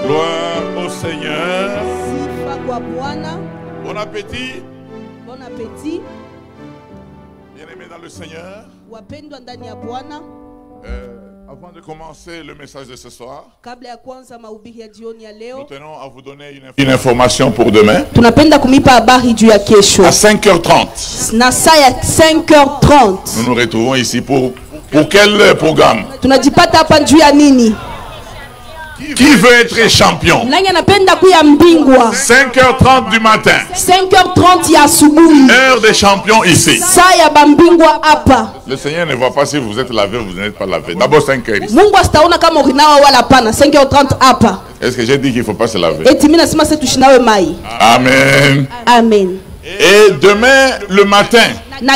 Gloire au Seigneur. Bon appétit. Bon appétit. Bien-aimés dans le Seigneur. Avant de commencer le message de ce soir, nous tenons à vous donner une information pour demain. À 5h30. Nous nous retrouvons ici pour quel programme? Qui veut être champion? 5h30 du matin. 5h30 heure des champions ici. Le Seigneur ne voit pas si vous êtes lavé ou vous n'êtes pas lavé. D'abord 5h ici. 5h30 Est-ce que j'ai dit qu'il ne faut pas se laver? Amen. Amen. Et demain le matin, je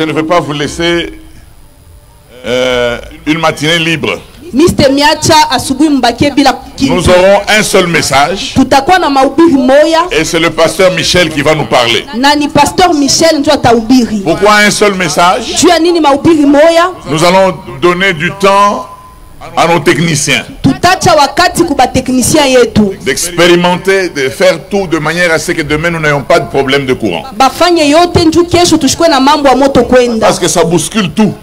ne vais pas vous laisser une matinée libre. Nous aurons un seul message. Et c'est le pasteur Michel qui va nous parler. Pourquoi un seul message? Nous allons donner du temps à nos techniciens d'expérimenter, de faire tout de manière à ce que demain nous n'ayons pas de problème de courant. Parce que ça bouscule tout.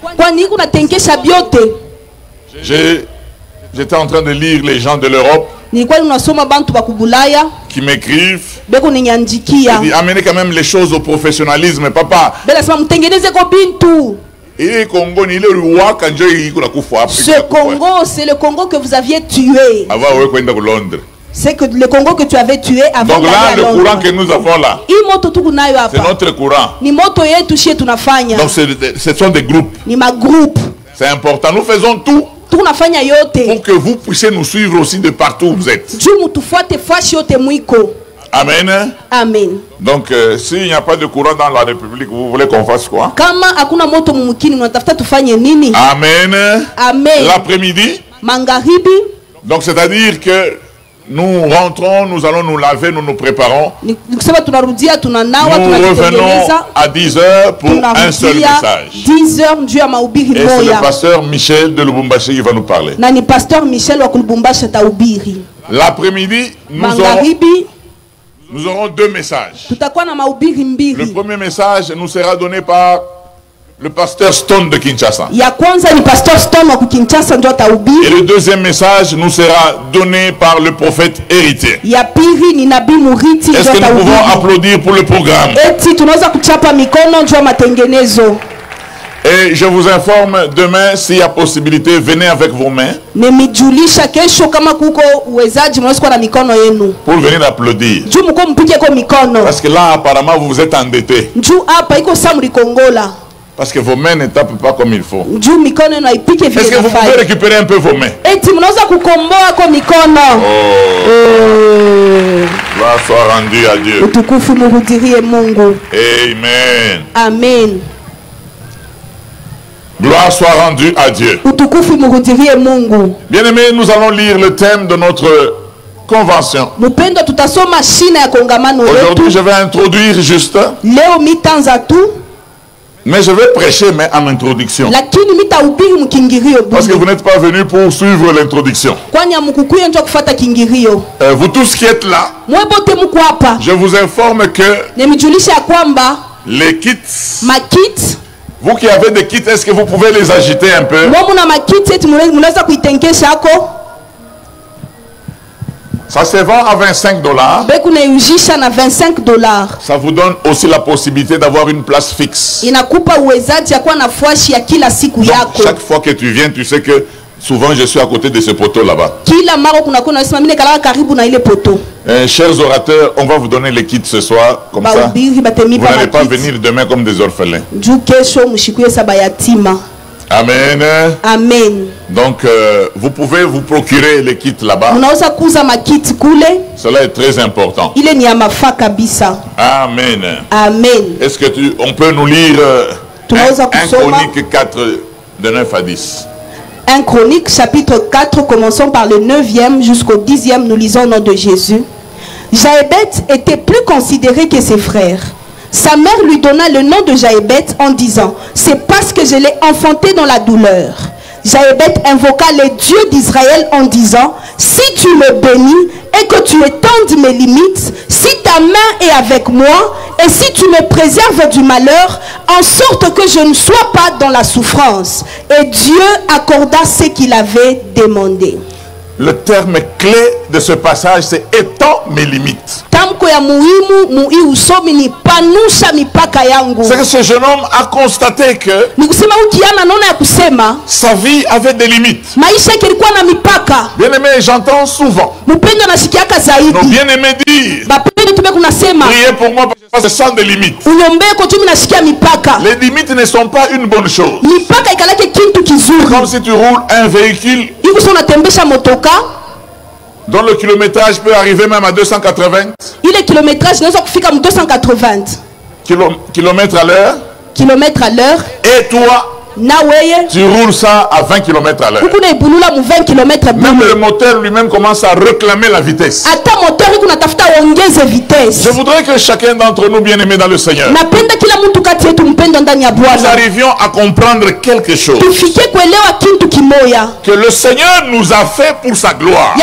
J'étais en train de lire les gens de l'Europe qui m'écrivent. Amenez quand même les choses au professionnalisme, papa. Ce Congo, c'est le Congo que vous aviez tué. C'est que le Congo que tu avais tué avant. Donc là, le courant que nous avons là, c'est notre courant. Donc ce sont des groupes. C'est important. Nous faisons tout pour que vous puissiez nous suivre aussi de partout où vous êtes. Amen. Amen. Donc s'il n'y a pas de courant dans la République, vous voulez qu'on fasse quoi? Amen. Amen. L'après-midi. Donc c'est-à-dire que nous rentrons, nous allons nous laver, nous nous préparons. Nous revenons à 10h pour un seul message. 10h, Dieu a Et c'est le pasteur Michel de Lubumbashi qui va nous parler. L'après-midi, nous aurons deux messages. Le premier message nous sera donné par le pasteur Stone de Kinshasa. Et le deuxième message nous sera donné par le prophète héritier. Est-ce que nous pouvons applaudir pour le programme? Et je vous informe, demain, s'il y a possibilité, venez avec vos mains pour venir applaudir. Parce que là, apparemment, vous vous êtes endettés. Parce que vos mains ne tapent pas comme il faut. Est-ce que vous pouvez récupérer un peu vos mains? Gloire soit rendue à Dieu. Amen. Amen. Gloire soit rendue à Dieu. Bien-aimés, nous allons lire le thème de notre convention. Aujourd'hui, je vais introduire juste. Mais je vais prêcher, mais en introduction. Parce que vous n'êtes pas venus pour suivre l'introduction. Vous tous qui êtes là, je vous informe que les kits, vous qui avez des kits, est-ce que vous pouvez les agiter un peu? Ça se vend à $25. Ça vous donne aussi la possibilité d'avoir une place fixe. Donc, chaque fois que tu viens, tu sais que souvent je suis à côté de ce poteau là-bas. Chers orateurs, on va vous donner les kits ce soir. Comme ça, vous n'allez pas venir demain comme des orphelins. Amen. Amen. Donc, vous pouvez vous procurer les kits là-bas. Cela est très important. Amen. Amen. Est-ce que on peut nous lire 1 Chronique 4, de 9 à 10? 1 Chronique, chapitre 4, commençons par le 9e jusqu'au 10e, nous lisons au nom de Jésus. Jaébet était plus considéré que ses frères. Sa mère lui donna le nom de Jaébet en disant: c'est parce que je l'ai enfanté dans la douleur. Jaébet invoqua les dieux d'Israël en disant: si tu me bénis et que tu étendes mes limites, si ta main est avec moi et si tu me préserves du malheur, en sorte que je ne sois pas dans la souffrance. Et Dieu accorda ce qu'il avait demandé. Le terme clé de ce passage, c'est étends mes limites. C'est que ce jeune homme a constaté que sa vie avait des limites. Bien-aimé, j'entends souvent nos bien-aimés dire: priez pour moi parce que je sens des limites. Les limites ne sont pas une bonne chose. Comme si tu roules un véhicule dont le kilométrage peut arriver même à 280 kilomètres à l'heure. Et toi, tu roules ça à 20 km à l'heure. Même le moteur lui-même commence à réclamer la vitesse. Je voudrais que chacun d'entre nous, bien-aimés dans le Seigneur, nous arrivions à comprendre quelque chose que le Seigneur nous a fait pour sa gloire. Et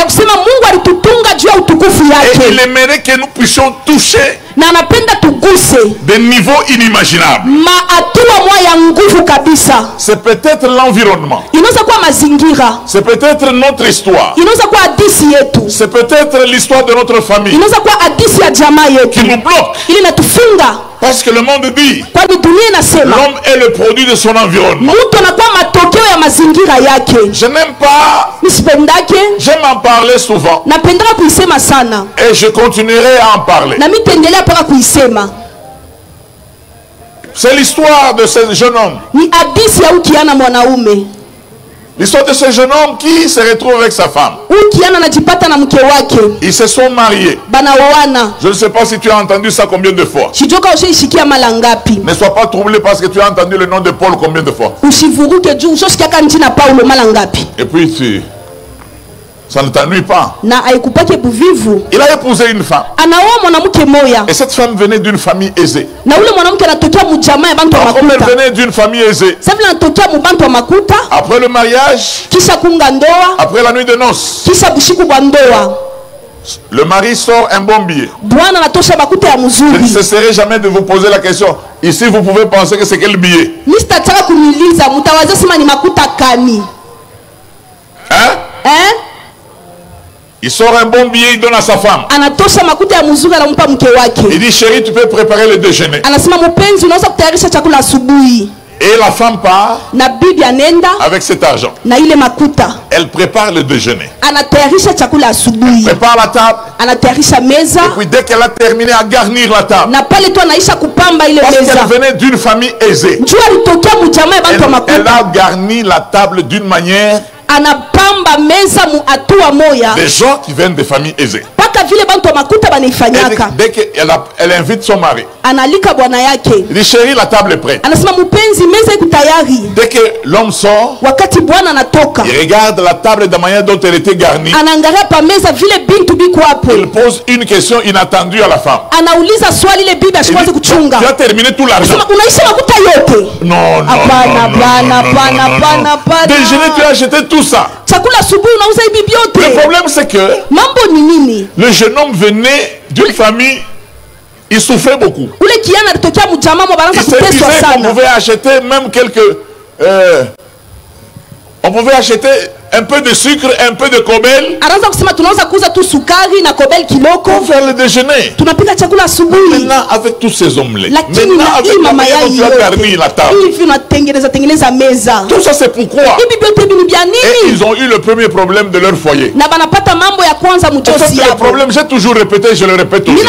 il aimerait que nous puissions toucher des niveaux inimaginables. C'est peut-être l'environnement. C'est peut-être notre histoire. C'est peut-être l'histoire de notre famille qui nous bloque. Parce que le monde dit l'homme est le produit de son environnement. Je n'aime pas. J'aime en parler souvent. Et je continuerai à en parler. C'est l'histoire de ce jeune homme. L'histoire de ce jeune homme qui se retrouve avec sa femme. Ils se sont mariés. Je ne sais pas si tu as entendu ça combien de fois. Ne sois pas troublé parce que tu as entendu le nom de Paul combien de fois. Et puis ça ne t'ennuie pas. Il a épousé une femme. Et cette femme venait d'une famille aisée. Comme elle venait d'une famille aisée, après le mariage, après la nuit de noces, le mari sort un bon billet. Je ne cesserai jamais de vous poser la question. Ici, vous pouvez penser que c'est quel billet? Hein? Il sort un bon billet, il donne à sa femme. Il dit: chérie, tu peux préparer le déjeuner. Et la femme part avec cet argent. Elle prépare le déjeuner. Elle prépare la table. Et puis dès qu'elle a terminé à garnir la table, parce qu'elle venait d'une famille aisée, elle a garni la table d'une manière. Des gens qui viennent des familles aisées. Dès qu'elle invite son mari, il dit: chérie, la table est prête. Dès que l'homme sort, il regarde la table de la manière dont elle était garnie. Il pose une question inattendue à la femme. Tu as terminé tout l'argent? Non. Déjeuner, tu as acheté tout ça. Le problème, c'est que le jeune homme venait d'une famille, il souffrait beaucoup. Il se disait qu'on pouvait acheter même quelques... on pouvait acheter un peu de sucre, un peu de kobel pour faire le déjeuner. Maintenant, avec tous ces hommes-là, maintenant, avec la manière dont tu as garni la table, tout ça, c'est pourquoi. Et ils ont eu le premier problème de leur foyer. Le problème, j'ai toujours répété, je le répète toujours.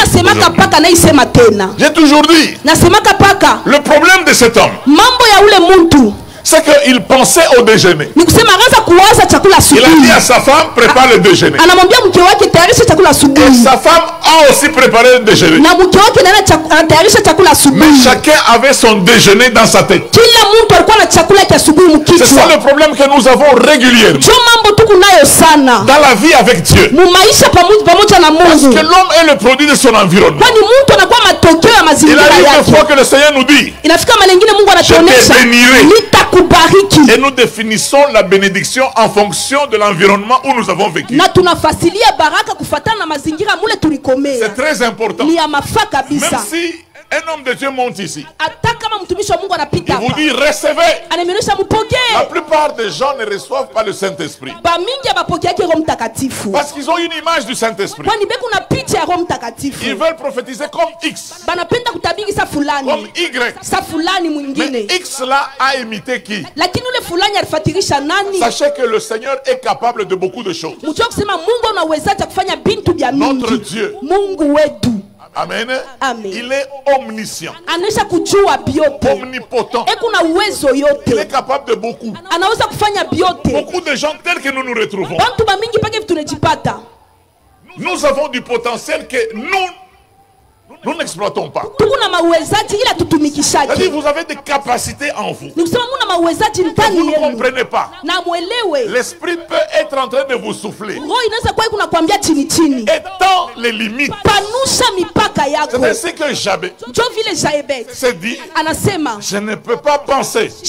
J'ai toujours dit, le problème de cet homme, c'est qu'il pensait au déjeuner. Il a dit à sa femme: prépare le déjeuner. Et sa femme a aussi préparé le déjeuner. Mais chacun avait son déjeuner dans sa tête. C'est ça le problème que nous avons régulièrement dans la vie avec Dieu. Parce que l'homme est le produit de son environnement. Il a eu des fois que le Seigneur nous dit: je te bénirai Et nous définissons la bénédiction en fonction de l'environnement où nous avons vécu. C'est très important. Même si un homme de Dieu monte ici, il vous dit recevez. La plupart des gens ne reçoivent pas le Saint-Esprit parce qu'ils ont une image du Saint-Esprit. Ils veulent prophétiser comme X, comme Y. Mais X là a imité qui? Sachez que le Seigneur est capable de beaucoup de choses. Notre Dieu, amen. Amen. Il est omniscient, omnipotent. Il est capable de beaucoup. Beaucoup de gens tels que nous nous retrouvons. Nous avons du potentiel que nous n'exploitons pas. C'est-à-dire vous avez des capacités en vous que vous ne comprenez pas. L'esprit peut être en train de vous souffler. Étant les limites. C'est ainsi que Jabez s'est dit, je ne peux pas penser que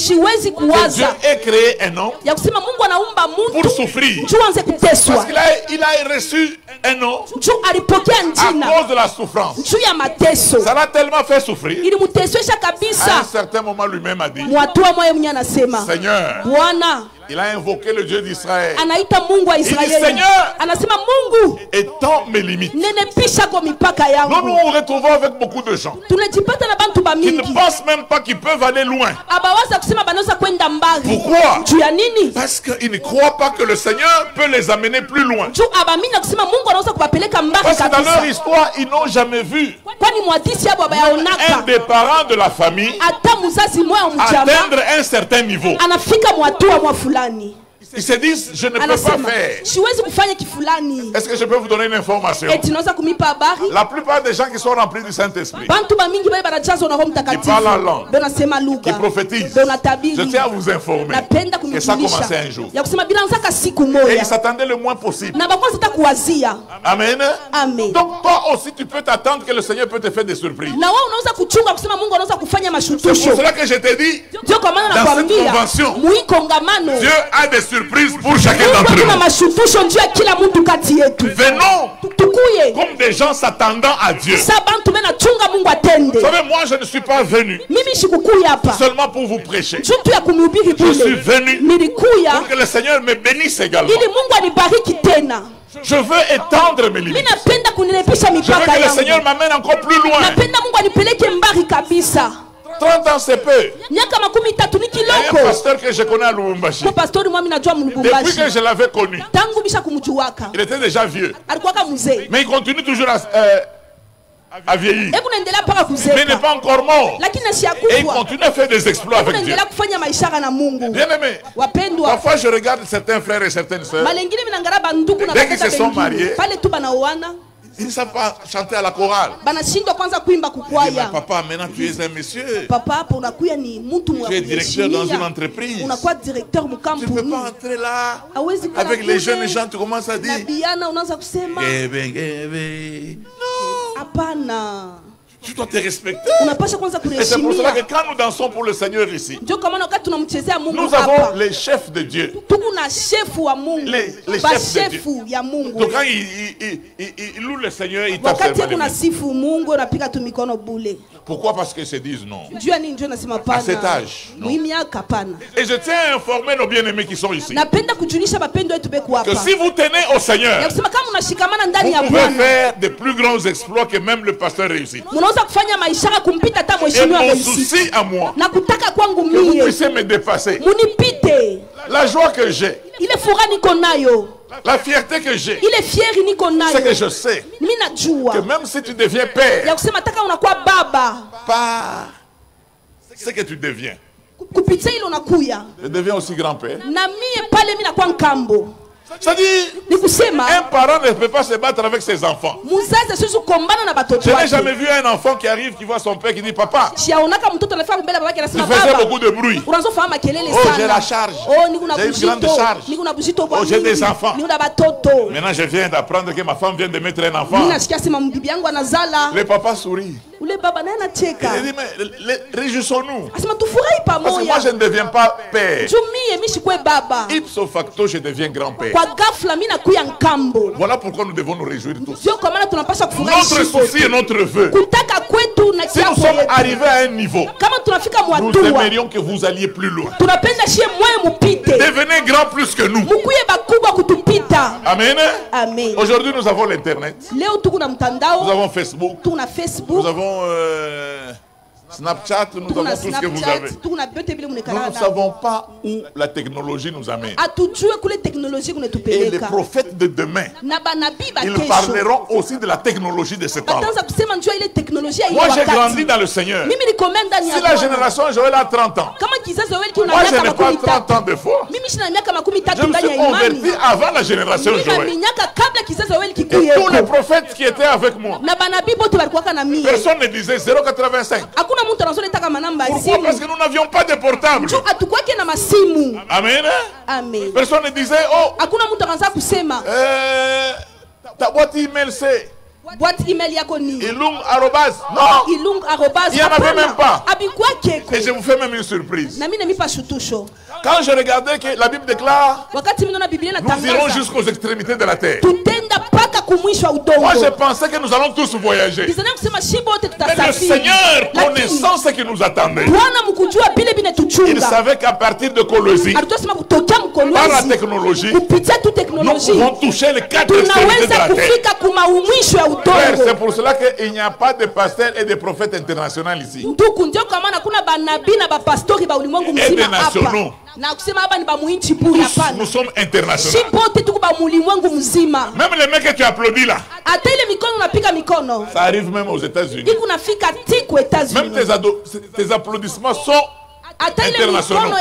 Dieu ait créé un homme pour souffrir. Parce qu'il a reçu un homme à cause de la souffrance. Ça l'a tellement fait souffrir. À un certain moment, lui-même a dit, Seigneur, il a invoqué le Dieu d'Israël. Il dit, Seigneur, étends mes limites. Nous nous retrouvons avec beaucoup de gens qui ne pensent même pas qu'ils peuvent aller loin. Pourquoi? Parce qu'ils ne croient pas que le Seigneur peut les amener plus loin. Parce que dans leur histoire, ils n'ont jamais vu un des parents de la famille atteindre un certain niveau. Ils se disent, je ne peux pas faire. Est-ce que je peux vous donner une information? La plupart des gens qui sont remplis du Saint-Esprit, qui parlent en langue, qui prophétisent, je tiens à vous informer que ça commençait un jour. Et ils s'attendaient le moins possible. Amen. Donc toi aussi tu peux t'attendre que le Seigneur peut te faire des surprises. C'est pour cela que je t'ai dit, dans cette convention, Dieu a des surprises pour chacun d'entre nous. Venons comme des gens s'attendant à Dieu. Vous savez, moi je ne suis pas venu seulement pour vous prêcher. Je suis venu pour que le Seigneur me bénisse également. Je veux étendre mes limites. Je veux que le Seigneur m'amène encore plus loin. 30 ans c'est peu. Il y a un pasteur que je connais à Lubumbashi. Depuis que je l'avais connu, il était déjà vieux. Mais il continue toujours à vieillir. Mais il n'est pas encore mort. Et il continue à faire des exploits avec Dieu. Bien aimé, parfois je regarde certains frères et certaines sœurs. Dès qu'ils se sont mariés, ils ne savent pas chanter à la chorale. Dis, papa, maintenant tu es un monsieur. Tu es directeur dans une entreprise. Tu ne peux pas entrer là. Avec les jeunes gens, tu commences à dire non. Tu dois te respecter. Et c'est pour cela que quand nous dansons pour le Seigneur ici, nous avons les chefs de Dieu. Les chefs de Dieu. Donc quand ils louent le Seigneur, ils tapent les mains. Pourquoi? Parce qu'ils se disent non. À cet âge, non. Et je tiens à informer nos bien-aimés qui sont ici que si vous tenez au Seigneur, vous pouvez faire des plus grands exploits que même le pasteur réussit. Et mon souci à moi, que vous puissiez me dépasser. La joie que j'ai, la fierté que j'ai, c'est que je sais que même si tu deviens père, par ce que tu deviens, je deviens aussi grand-père. C'est-à-dire, un parent ne peut pas se battre avec ses enfants. Je n'ai jamais vu un enfant qui arrive, qui voit son père, qui dit papa, il faisait beaucoup de bruit. Oh, j'ai la charge. J'ai une grande charge. Oh, j'ai des enfants. Maintenant, je viens d'apprendre que ma femme vient de mettre un enfant. Le papa sourit. dit, mais réjouissons-nous. Parce que moi, je ne deviens pas père. Ipso facto, je deviens grand-père. Voilà pourquoi nous devons nous réjouir tous. Notre souci et notre vœu. Si nous sommes arrivés à un niveau, nous aimerions que vous alliez plus loin. Devenez grand plus que nous. Amen. Amen. Aujourd'hui, nous avons l'Internet. Nous avons Facebook. Nous avons Snapchat. Nous avons tout ce que vous avez. Nous ne savons pas où la technologie nous amène. Et les prophètes de demain, ils parleront aussi de la technologie de ce temps. Moi, j'ai grandi dans le Seigneur. Si la génération Joël a 30 ans, moi, je n'ai pas 30 ans de foi. Je me suis converti avant la génération Joël. Et tous les prophètes qui étaient avec moi, personne ne disait 0,85. Pourquoi? Parce que nous n'avions pas de portable. Amen. Amen. Personne ne disait, oh, ta boîte email c'est Ilung arrobas. Non, il n'y en avait même pas. Et je vous fais même une surprise. Quand je regardais que la Bible déclare, nous irons jusqu'aux extrémités de la terre. Moi je pensais que nous allons tous voyager. Mais le Seigneur, connaissant ce qui nous attendait, il savait qu'à partir de Colosie, par la technologie, nous pouvons toucher les 4 extrémités de la terre. Frère, c'est pour cela qu'il n'y a pas de pasteurs et de prophètes internationaux ici. Et des nationaux. Nous sommes internationaux. Même les mecs que tu applaudis là, ça arrive même aux États-Unis. Même tes applaudissements sont internationaux.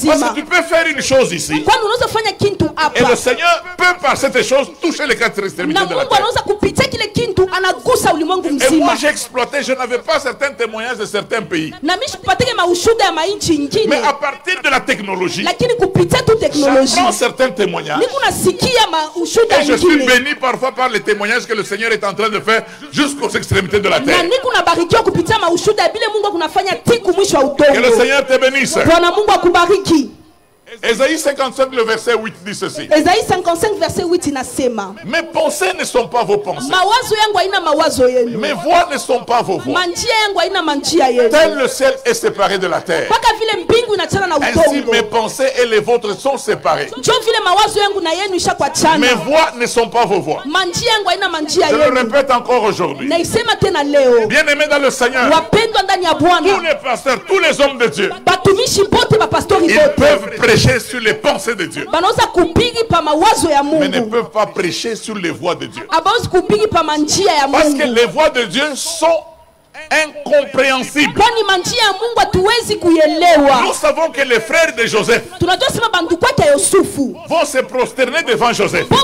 Parce que tu peux faire une chose ici, et le Seigneur peut par cette chose toucher les 4 extrémités de la terre. Et moi j'ai exploité, je n'avais pas certains témoignages de certains pays. Mais à partir de la technologie, j'apprends certains témoignages. Et je suis béni parfois par les témoignages que le Seigneur est en train de faire jusqu'aux extrémités de la terre. Que le Seigneur te bénisse. Ésaïe 55, le verset 8 dit ceci. Ésaïe 55, verset 8 inasema. Mes pensées ne sont pas vos pensées. Mes voix ne sont pas vos voix. Tel le ciel est séparé de la terre, ainsi mes pensées et les vôtres sont séparées. Mes voix ne sont pas vos voix. Je le répète encore aujourd'hui. Bien aimés dans le Seigneur, tous les pasteurs, tous les hommes de Dieu, ils peuvent prêcher sur les pensées de Dieu, mais ne peuvent pas prêcher sur les voies de Dieu. Parce que les voies de Dieu sont incompréhensibles. Nous savons que les frères de Joseph vont se prosterner devant Joseph. Mais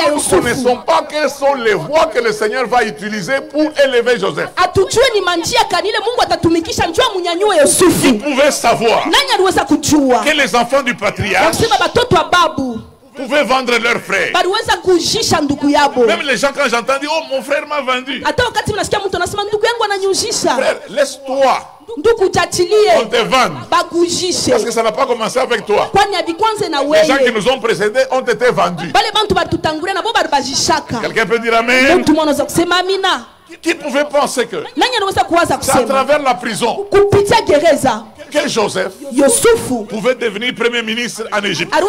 nous ne connaissons pas quelles sont les voies que le Seigneur va utiliser pour élever Joseph. Vous pouvez savoir que les enfants du patriarche pouvaient vendre leurs frères. Même les gens, quand j'entends dire, oh mon frère m'a vendu. Frère, laisse-toi. On te vend. Parce que ça n'a pas commencé avec toi. Les gens qui nous ont précédés ont été vendus. Quelqu'un peut dire amen? Qui pouvait penser que c'est à travers la prison que Joseph pouvait devenir premier ministre en Égypte? Qui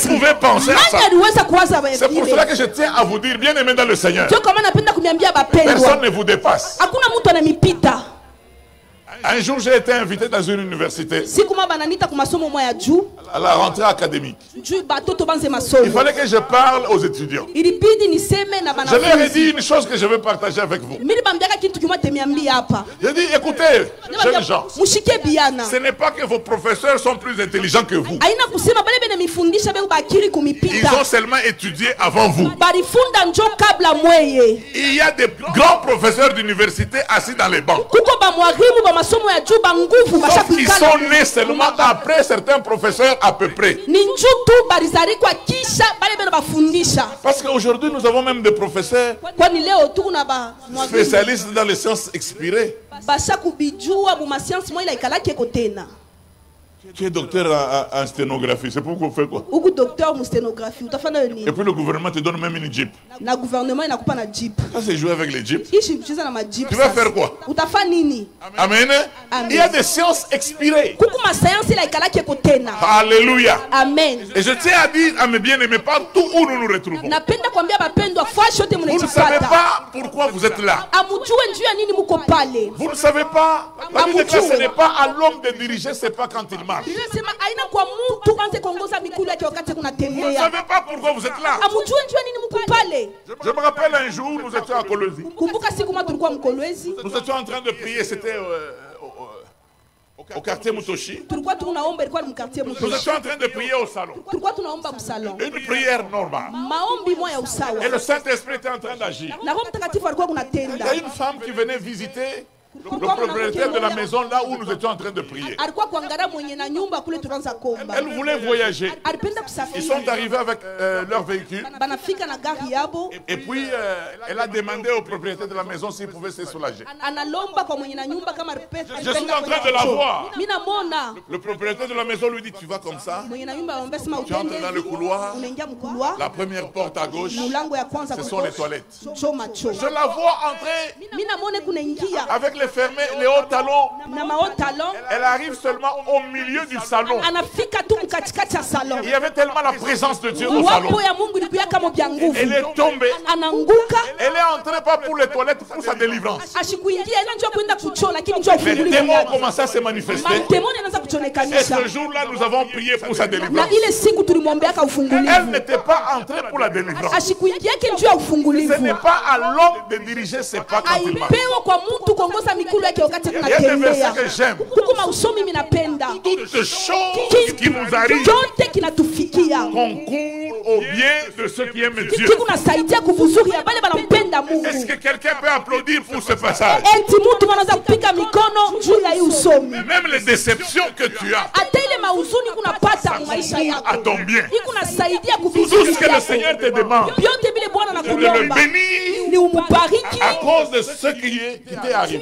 pouvait penser à ça? C'est pour cela que je tiens à vous dire, bien aimé dans le Seigneur, personne ne vous dépasse. Un jour, j'ai été invité dans une université à la rentrée académique. Il fallait que je parle aux étudiants. Je leur ai dit une chose que je veux partager avec vous. J'ai dit, écoutez, jeunes gens, ce n'est pas que vos professeurs sont plus intelligents que vous. Ils ont seulement étudié avant vous. Il y a des grands professeurs d'université assis dans les bancs. Ils sont nés seulement après certains professeurs à peu près. Parce qu'aujourd'hui nous avons même des professeurs spécialistes dans les sciences expirées. Tu es docteur en sténographie, c'est pour qu'on fait quoi? Et puis le gouvernement te donne même une Jeep. Ça c'est jouer avec les Jeeps. Tu vas faire quoi? Amen. Il y a des sciences expirées. Alléluia. Amen. Et je tiens à dire à mes bien-aimés, partout où nous nous retrouvons, vous ne savez pas pourquoi vous êtes là. Vous ne savez pas. La Bible déclare, ce n'est pas à l'homme de diriger, c'est pas quand il marche. Vous ne savez pas pourquoi vous êtes là. Je me rappelle un jour, nous étions à Kolwezi. Nous étions en train de prier, c'était au quartier Mutoshi. Nous étions en train de prier au salon. Une prière normale. Et le Saint-Esprit était en train d'agir. Il y a une femme qui venait visiter le propriétaire de la maison là où nous étions en train de prier. Elle voulait voyager. Ils sont arrivés avec leur véhicule. Et puis elle a demandé au propriétaire de la maison s'il pouvait se soulager. Je suis en train de la voir. Le propriétaire de la maison lui dit, tu vas comme ça. Tu entres dans le couloir. La première porte à gauche, ce sont les toilettes. Je la vois entrer avec les fermés, les hauts talons. Elle arrive seulement au milieu du salon. Il y avait tellement la présence de Dieu au salon. Elle est tombée. Elle est entrée pas pour les toilettes, pour sa délivrance. Les démons ont commencé à se manifester. Et ce jour-là, nous avons prié pour sa délivrance. Elle n'était pas entrée pour la délivrance. Ce n'est pas à l'homme de diriger ses pas quand il marche. Il y a des versets que j'aime. Toutes choses qui nous arrivent concourent au bien de ceux qui aiment Dieu. Est-ce que quelqu'un peut applaudir pour ce passage? Même les déceptions que tu as, ça concourt à ton bien. Tout ce que le Seigneur te demande, c'est de le bénir à cause de ce qui t'est arrivé.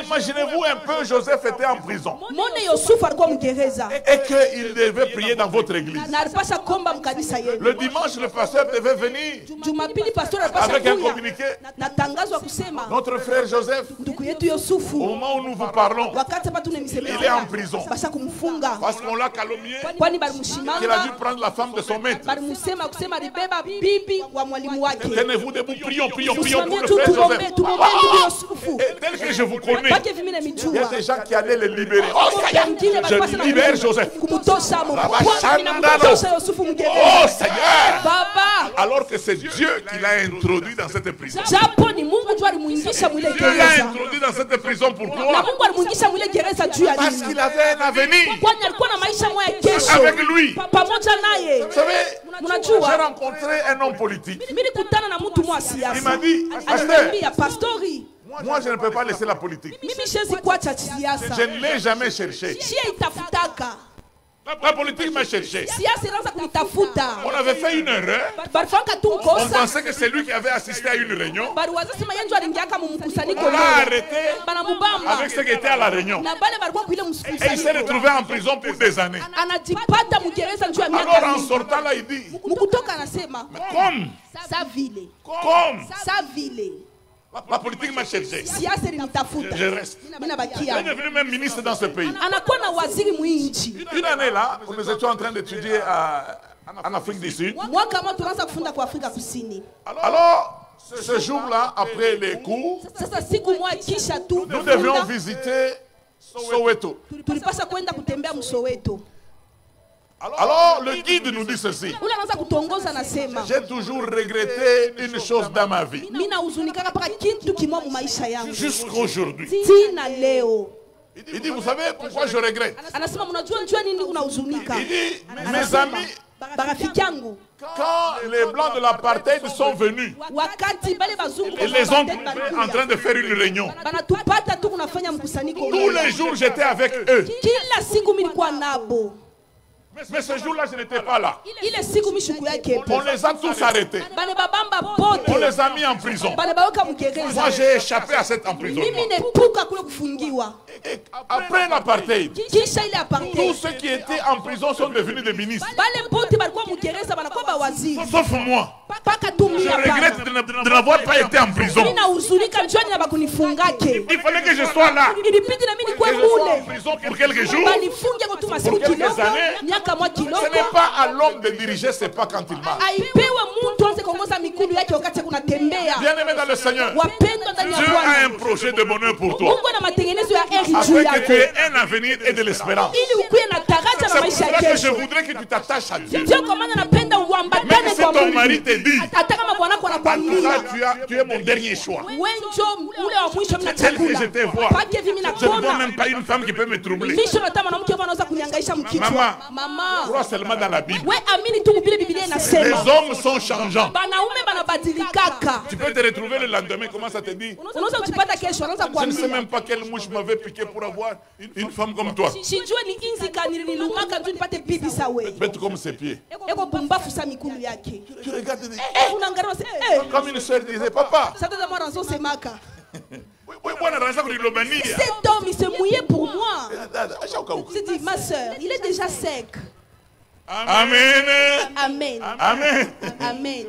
Imaginez-vous un peu, Joseph était en prison et qu'il devait prier dans votre église. Le dimanche, le pasteur devait venir avec un communiqué. Notre frère Joseph, au moment où nous vous parlons, il est en prison parce qu'on l'a calomnié, qu'il a dû prendre la femme de son maître. Tenez-vous debout, prions pour le frère Joseph. Et tel que je vous connais, il y a des gens qui allaient le libérer. Oh, je libère Joseph. Oh Seigneur. Alors que c'est Dieu qui l'a introduit dans cette prison. Dieu l'a introduit dans cette prison pourquoi? Parce qu'il avait un avenir avec lui. Vous savez, j'ai rencontré un homme politique. Il m'a dit, pasteur, moi je ne peux pas laisser la politique. Je ne l'ai jamais cherché. La politique m'a cherché. On avait fait une erreur. On pensait que c'est lui qui avait assisté à une réunion. On l'a arrêté avec ce qui était à la réunion. Et il s'est retrouvé en prison pour des années. Alors en sortant là, il dit, comme la politique m'a cherché, je reste. Il est devenu même ministre dans ce pays. Une année là, nous étions en train d'étudier en Afrique du Sud. Alors, ce jour-là, après les cours, nous devions visiter Soweto. Alors le guide nous dit ceci: j'ai toujours regretté une chose dans ma vie jusqu'aujourd'hui. Il dit, vous savez pourquoi je regrette? Il dit, mes amis, quand les blancs de l'apartheid sont venus, ils les ont en train de faire une réunion. Tous les jours, j'étais avec eux. Mais ce jour-là, je n'étais pas là. On les a tous arrêtés. On les a mis en prison. Moi, j'ai échappé à cet emprisonnement. Et après l'apartheid, tous ceux qui étaient en prison sont devenus des ministres. Sauf moi. Je regrette de n'avoir pas été en prison. Il fallait que je sois là. Que je sois en prison pour quelques jours, pour quelques années. Ce n'est pas à l'homme de diriger, c'est pas quand il marche. Bien-aimé dans le Seigneur, Dieu a un projet de bonheur pour toi, afin que tu aies un avenir et de l'espérance. C'est pour cela que je voudrais que tu t'attaches à Dieu. Même si ton mari te dit, tu es mon dernier choix, c'est tel que je te vois, je ne vois même pas une femme qui peut me troubler. Maman, crois seulement dans la Bible. Les hommes sont changeants. Tu peux te retrouver le lendemain, comment ça te dit? Je ne sais même pas quelle mouche m'avait piqué pour avoir une femme comme toi. Bête comme ses pieds. Tu regardes et dis, comme une soeur disait, papa. Cet homme, il s'est mouillé pour moi. C'est dit, ma soeur, il est déjà sec. Amen. Amen. Amen. Amen.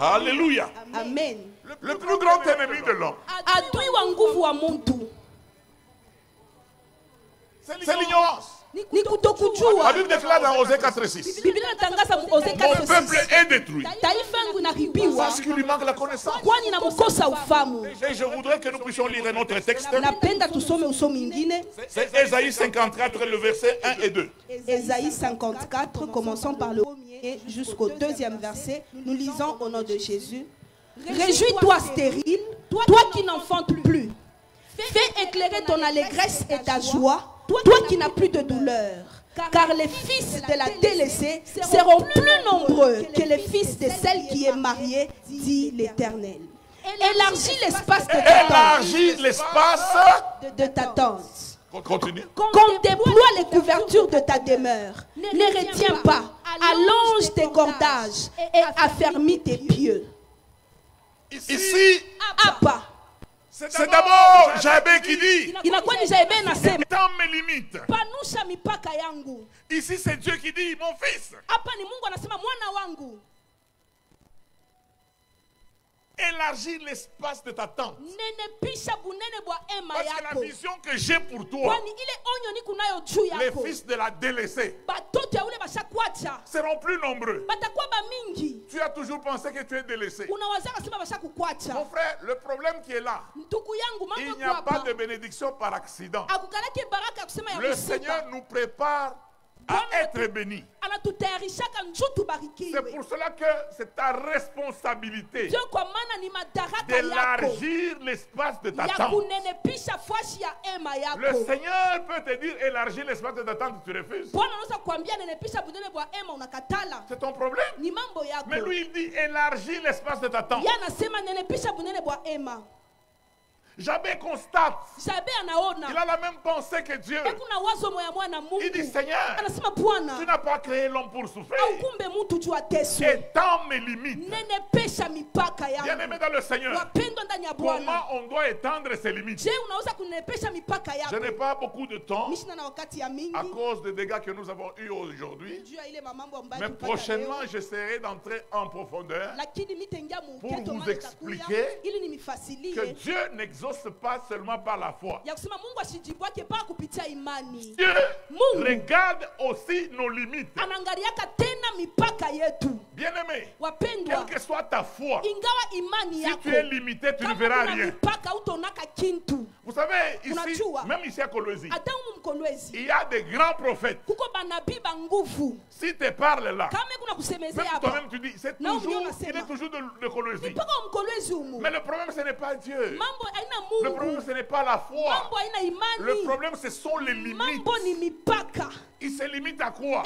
Alléluia. Amen. Le plus grand ennemi de l'homme, c'est l'ignorance. La Bible déclare dans Osée 4:6, mon peuple est détruit parce qu'il lui manque la connaissance. Et je voudrais que nous puissions lire un autre texte. C'est Ésaïe 54, le verset 1 et 2. Ésaïe 54, commençons par le premier jusqu'au deuxième verset. Nous lisons au nom de Jésus. Réjouis-toi stérile, toi qui n'enfantes plus. Fais éclairer ton allégresse et ta joie, toi qui n'as plus de douleur. Car les fils de la délaissée seront plus nombreux que les fils de celle qui est mariée, dit l'Éternel. Élargis l'espace de ta tente. Élargis l'espace de ta tente. Continue. Qu'on déploie les couvertures de ta demeure. Ne retiens pas. Allonge tes cordages et affermis tes pieux. Ici, Abba. C'est d'abord Jabé qui dit, Tant mes limites. Ici c'est Dieu qui dit, mon fils. Élargis l'espace de ta tente. Parce que la vision que j'ai pour toi, les fils de la délaissée seront plus nombreux. Tu as toujours pensé que tu es délaissé. Mon frère, le problème qui est là, il n'y a pas de bénédiction par accident. Le Seigneur nous prépare à être bénis. C'est pour cela que c'est ta responsabilité d'élargir l'espace de ta tente. Le Seigneur peut te dire élargir l'espace de ta tente, tu refuses. C'est ton problème. Mais lui il dit élargir l'espace de ta tente. Jabé constate. Il a la même pensée que Dieu. Il dit Seigneur, tu n'as pas créé l'homme pour souffrir. Étends mes limites. Bien-aimé dans le Seigneur, comment on doit étendre ses limites? Je n'ai pas beaucoup de temps à cause des dégâts que nous avons eus aujourd'hui. Mais prochainement, j'essaierai d'entrer en profondeur pour vous expliquer que Dieu n'exauce pas seulement par la foi. Dieu regarde aussi nos limites. Bien-aimé, quelle que soit ta foi, si tu es limité, tu ne verras rien. Vous savez, ici, même ici à Kolwezi, il y a des grands prophètes. Si tu parles là, même toi-même tu dis, il est toujours de Kolwezi. Mais le problème, ce n'est pas Dieu. Le problème, ce n'est pas la foi. Le problème, ce sont les limites. Il se limite à quoi?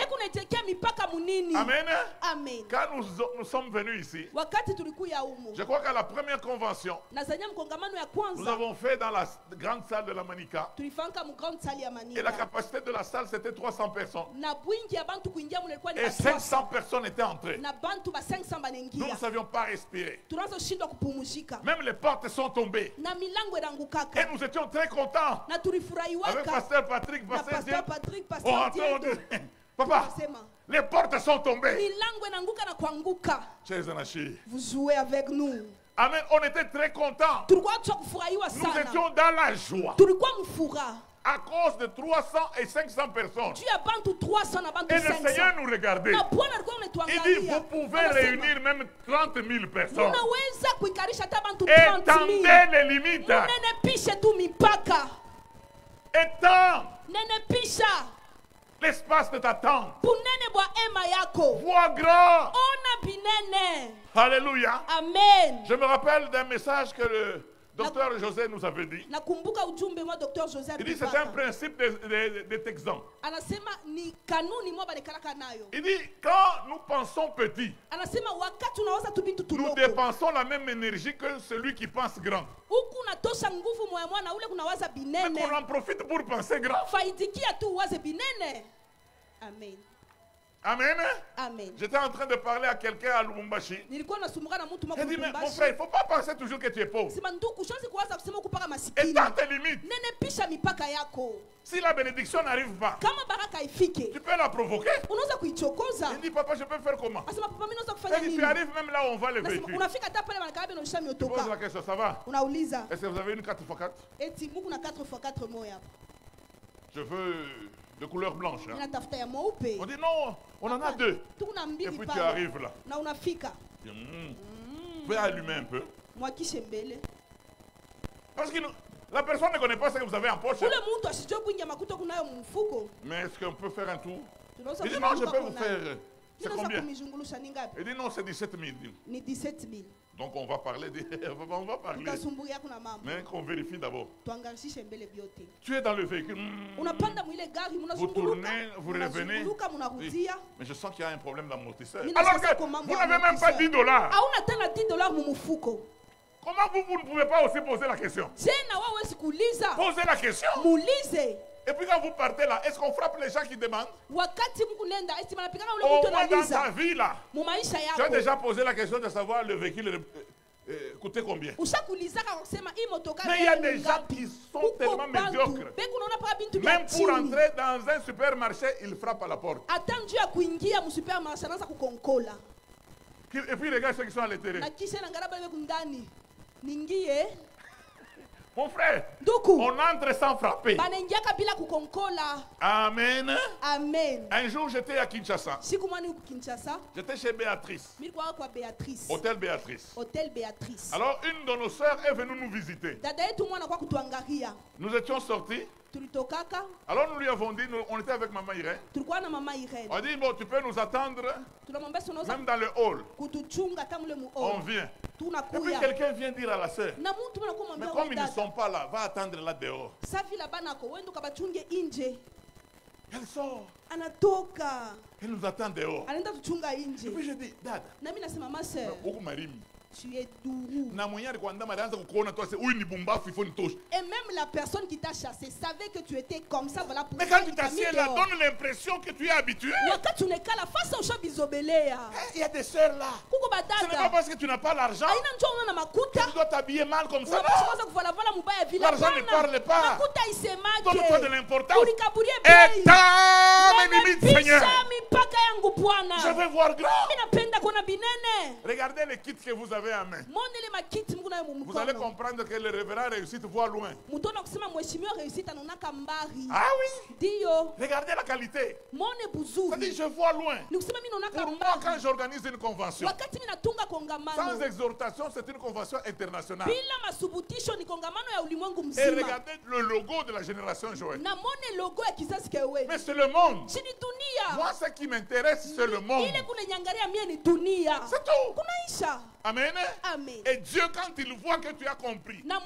Amen. Amen. Quand nous sommes venus ici, je crois qu'à la première convention, nous avons fait dans la grande salle de la Manika. Et la capacité de la salle, c'était 300 personnes. Et 500 personnes étaient entrées. Nous ne savions pas respirer. Même les portes sont tombées. Et nous étions très contents. Avec Pasteur Patrick, Pasteur Dieu. Papa, les portes sont tombées. Vous jouez avec nous. Amen. On était très contents. Nous étions dans la joie. À cause de 300 et 500 personnes. Et le Seigneur nous regardait. Il dit, vous pouvez réunir même 30 000 personnes. Étendez les limites. Étends l'espace de ta tente. Vois grand. Alléluia. Amen. Je me rappelle d'un message que le docteur José nous avait dit. Il dit c'est un principe des Texans. Il dit quand nous pensons petit, nous dépensons la même énergie que celui qui pense grand. Mais qu'on en profite pour penser grand. Amen. Amen. Amen. J'étais en train de parler à quelqu'un à Lubumbashi. Il dit, mais mon frère, il ne faut pas penser toujours que tu es pauvre. Étends tes limites. Si la bénédiction n'arrive pas, tu peux la provoquer. Il dit, papa, je peux faire comment? Il dit, tu arrives même là où on voit le véhicule. Tu poses la question, ça va? Est-ce que vous avez une 4x4? Je veux de couleur blanche. Hein? On dit non, on en a deux. Et puis tu arrives là. Vous pouvez allumer un peu. Parce que la personne ne connaît pas ce que vous avez en poche. Mais est-ce qu'on peut faire un tour? Il dit non, je peux vous faire. C'est combien? Il dit non, c'est 17 000. Donc on va parler. On va parler. Mais qu'on vérifie d'abord. Tu es dans le véhicule. Vous tournez, vous revenez. Mais je sens qu'il y a un problème d'amortisseur. Alors que vous n'avez même pas 10 $. Comment vous ne pouvez pas aussi poser la question? Posez la question. Et puis quand vous partez là, est-ce qu'on frappe les gens qui demandent? Au moins dans ta vie là, tu as déjà posé la question de savoir le véhicule coûtait combien? Mais il y a des gens qui sont tellement médiocres. Même pour entrer dans un supermarché, ils frappent à la porte. Et puis les gars, ceux qui sont à l'intérieur. Mon frère, on entre sans frapper. Amen. Amen. Un jour, j'étais à Kinshasa. J'étais chez Béatrice. Hôtel Béatrice. Alors, une de nos sœurs est venue nous visiter. Nous étions sortis. Alors nous lui avons dit, on était avec Maman Irène. On dit, bon, tu peux nous attendre même dans le hall. On vient. Et puis quelqu'un vient dire à la sœur, mais comme ils ne sont pas là, va attendre là dehors. Elle sort. Elle nous attend dehors. Et puis je dis, Dad, tu es doux. Et même la personne qui t'a chassé savait que tu étais comme ça. Voilà, mais quand tu t'assieds là, donne l'impression que tu es habitué. Il y a des sœurs là. Ce n'est pas parce que tu n'as pas l'argent que tu dois t'habiller mal comme ça. L'argent ne parle pas. Donne-toi de l'importance. Étends mes limites, Seigneur. Je veux voir grand. Regardez les kits que vous avez en main. Vous allez comprendre que le révérend réussit à voir loin. Ah oui. Regardez la qualité. Ça dit, je vois loin. Pour moi, quand j'organise une convention, sans exhortation, c'est une convention internationale. Et regardez le logo de la génération Joël. Mais c'est le monde. Moi, ce qui m'intéresse, c'est le monde. C'est tout. Amen. Et Dieu, quand il voit que tu as compris, même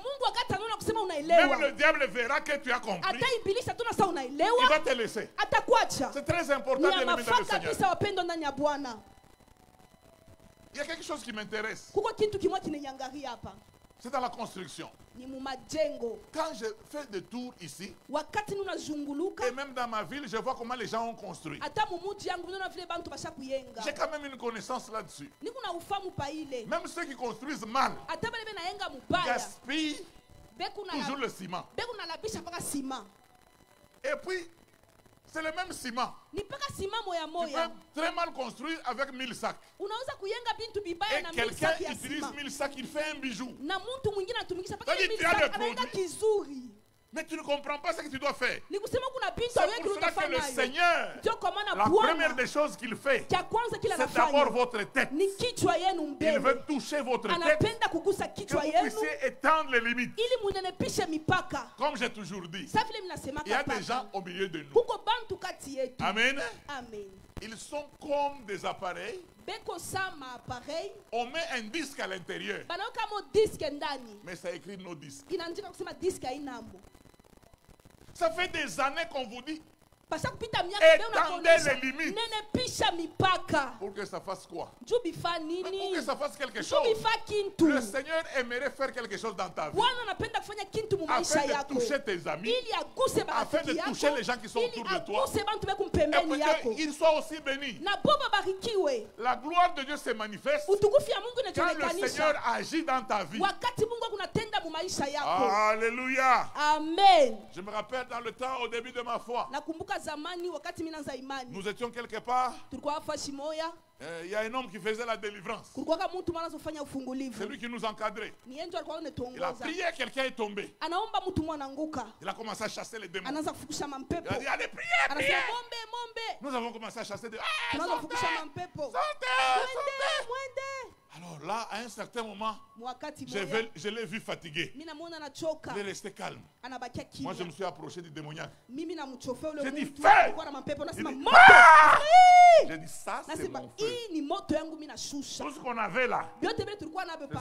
le diable verra que tu as compris, il va te laisser. C'est très important, bien aimé dans le Seigneur. Il y a quelque chose qui m'intéresse. C'est dans la construction. Quand je fais des tours ici, et même dans ma ville, je vois comment les gens ont construit. J'ai quand même une connaissance là-dessus. Même ceux qui construisent mal gaspillent toujours le ciment. Et puis, c'est le même ciment. Tu peux très mal construire avec 1000 sacs. Et quelqu'un utilise 1000 sacs, il fait un bijou. C'est-à-dire tu as le produit, mais tu ne comprends pas ce que tu dois faire. C'est pour cela que le Seigneur, la première des choses qu'il fait, c'est d'abord votre tête. Il veut toucher votre tête, que vous puissiez étendre les limites. Comme j'ai toujours dit, il y a des gens au milieu de nous. Amen. Ils sont comme des appareils. On met un disque à l'intérieur, mais ça écrit nos disques. Ça fait des années qu'on vous dit étendez les limites. Pour que ça fasse quoi? Pour que ça fasse quelque chose. Le Seigneur aimerait faire quelque chose dans ta vie, afin de toucher tes amis, afin de toucher les gens qui sont autour de toi, et pour qu'ils soient aussi bénis. La gloire de Dieu se manifeste quand le Seigneur agit dans ta vie. Alléluia. Amen. Je me rappelle dans le temps au début de ma foi, nous étions quelque part. Il y a un homme qui faisait la délivrance. C'est lui qui nous encadrait. Il a prié, quelqu'un est tombé. Il a commencé à chasser les démons. Il a dit, allez, priez. Nous avons commencé à chasser des démons. Sortez. Alors là, à un certain moment, je l'ai vu fatigué. Il est resté calme. Moi, je me suis approché du démoniaque. J'ai dit, fais! J'ai dit, ça, c'est mon feu. Tout ce qu'on avait là, ce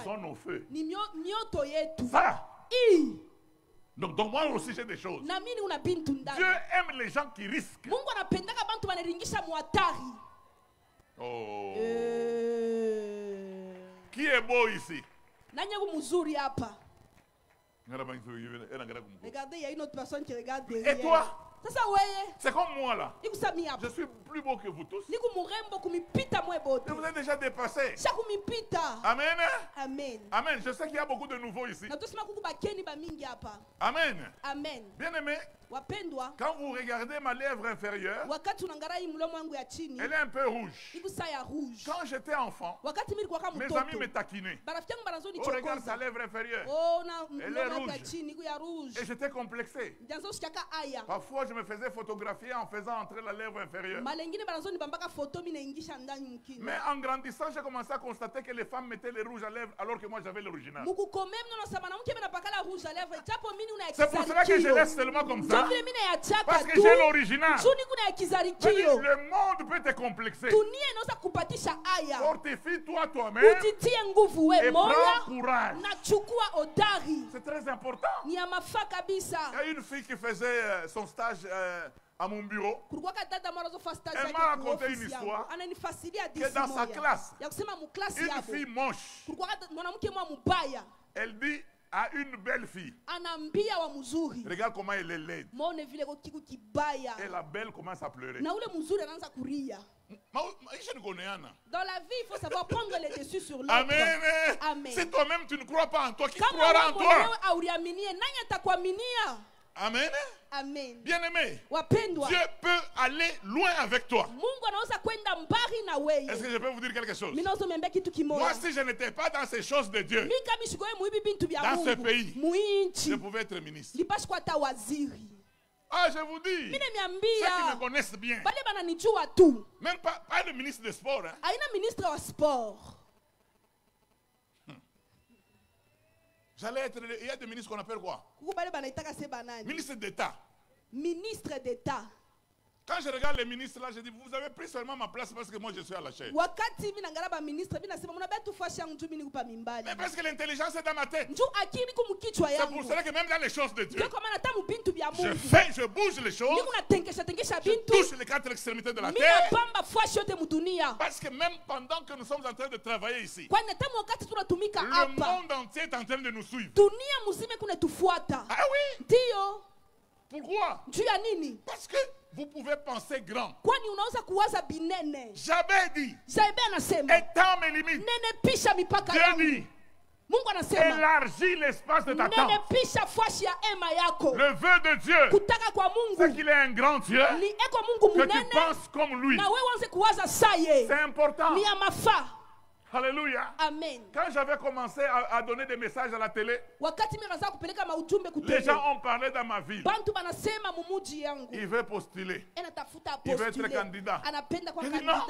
sont nos feux. Ça. Donc moi aussi, j'ai des choses. Dieu aime les gens qui risquent. Oh. Qui est beau ici? Regardez, il y a une autre personne qui regarde derrière. Et toi? C'est comme moi là. Je suis plus beau que vous tous. Je vous ai déjà dépassé. Amen. Amen. Je sais qu'il y a beaucoup de nouveaux ici. Amen. Bien aimé, quand vous regardez ma lèvre inférieure, elle est un peu rouge. Quand j'étais enfant, mes amis me taquinaient. Oh, regarde sa lèvre inférieure. Elle est rouge. Et j'étais complexé. Parfois, je me faisais photographier en faisant entrer la lèvre inférieure. Mais en grandissant, j'ai commencé à constater que les femmes mettaient les rouges à lèvres alors que moi j'avais l'original. C'est pour cela que je laisse seulement comme ça. Parce que j'ai l'original. Le monde peut te complexer. Fortifie-toi toi-même et prends courage. C'est très important. Il y a une fille qui faisait son stage à mon bureau. Elle m'a raconté une histoire que dans sa classe, une fille moche, elle dit à une belle fille, regarde comment elle est laide. Et la belle commence à pleurer. Dans la vie, il faut savoir prendre les dessus sur l'autre. Amen. Si toi-même tu ne crois pas en toi, qui croira en toi? Amen. Amen. Bien-aimé, Dieu peut aller loin avec toi. Est-ce que je peux vous dire quelque chose? Moi, si je n'étais pas dans ces choses de Dieu, dans ce pays, je pouvais être ministre. Ah, je vous dis, ceux qui me connaissent bien, même pas le ministre des Sports. J'allais être, il y a des ministres qu'on appelle quoi? Ministre d'État. Ministre d'État. Quand je regarde les ministres là, je dis, vous avez pris seulement ma place parce que moi je suis à la chaise. Mais parce que l'intelligence est dans ma tête. C'est pour cela que même dans les choses de Dieu, je bouge les choses, je touche les quatre extrémités de la terre. Parce que même pendant que nous sommes en train de travailler ici, le monde entier est en train de nous suivre. Ah oui? Pourquoi? Parce que vous pouvez penser grand. J'avais dit, étends mes limites. Dieu dit, élargis l'espace de ta tente. Le vœu de Dieu, c'est qu'il est un grand Dieu, que tu penses comme lui. C'est important. Alléluia. Amen. Quand j'avais commencé à donner des messages à la télé, les gens ont parlé dans ma ville. Il veut postuler. Il veut être candidat. Je dis non.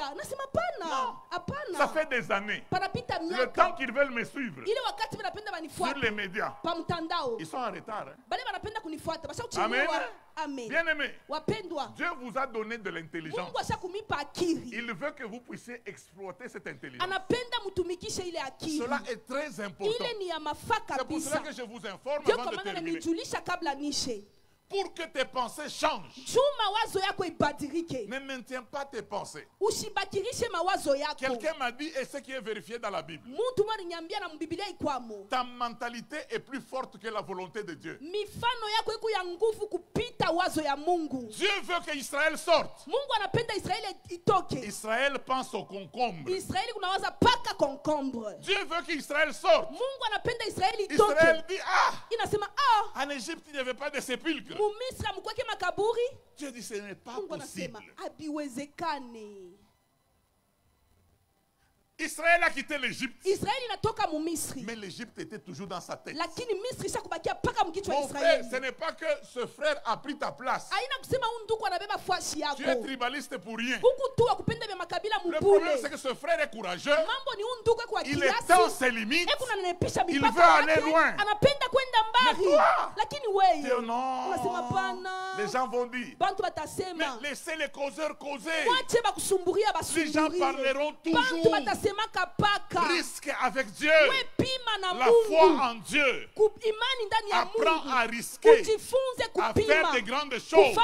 Ça fait des années. Le temps qu'ils veulent me suivre sur les médias, ils sont en retard. Amen. Amen. Bien-aimé, Dieu vous a donné de l'intelligence. Il veut que vous puissiez exploiter cette intelligence. Cela est très important. C'est pour cela que je vous informe avant de terminer. Pour que tes pensées changent, ne maintiens pas tes pensées. Quelqu'un m'a dit, et ce qui est vérifié dans la Bible, ta mentalité est plus forte que la volonté de Dieu. Dieu veut que Israël sorte. Israël pense au concombre. Dieu veut qu'Israël sorte. Israël dit, en Égypte il n'y avait pas de sépulcre. Dieu dit, ce n'est pas possible. Israël a quitté l'Égypte. Mais l'Égypte était toujours dans sa tête. Mon frère, ce n'est pas que ce frère a pris ta place. Tu es tribaliste pour rien. Le problème, c'est que ce frère est courageux. Il étend ses limites. Il veut aller loin. Mais toi, Dieu, non. Les gens vont dire, mais laissez les causeurs causer. Les gens parleront toujours. Risque avec Dieu. La foi en Dieu. Apprends à risquer, à faire de grandes choses.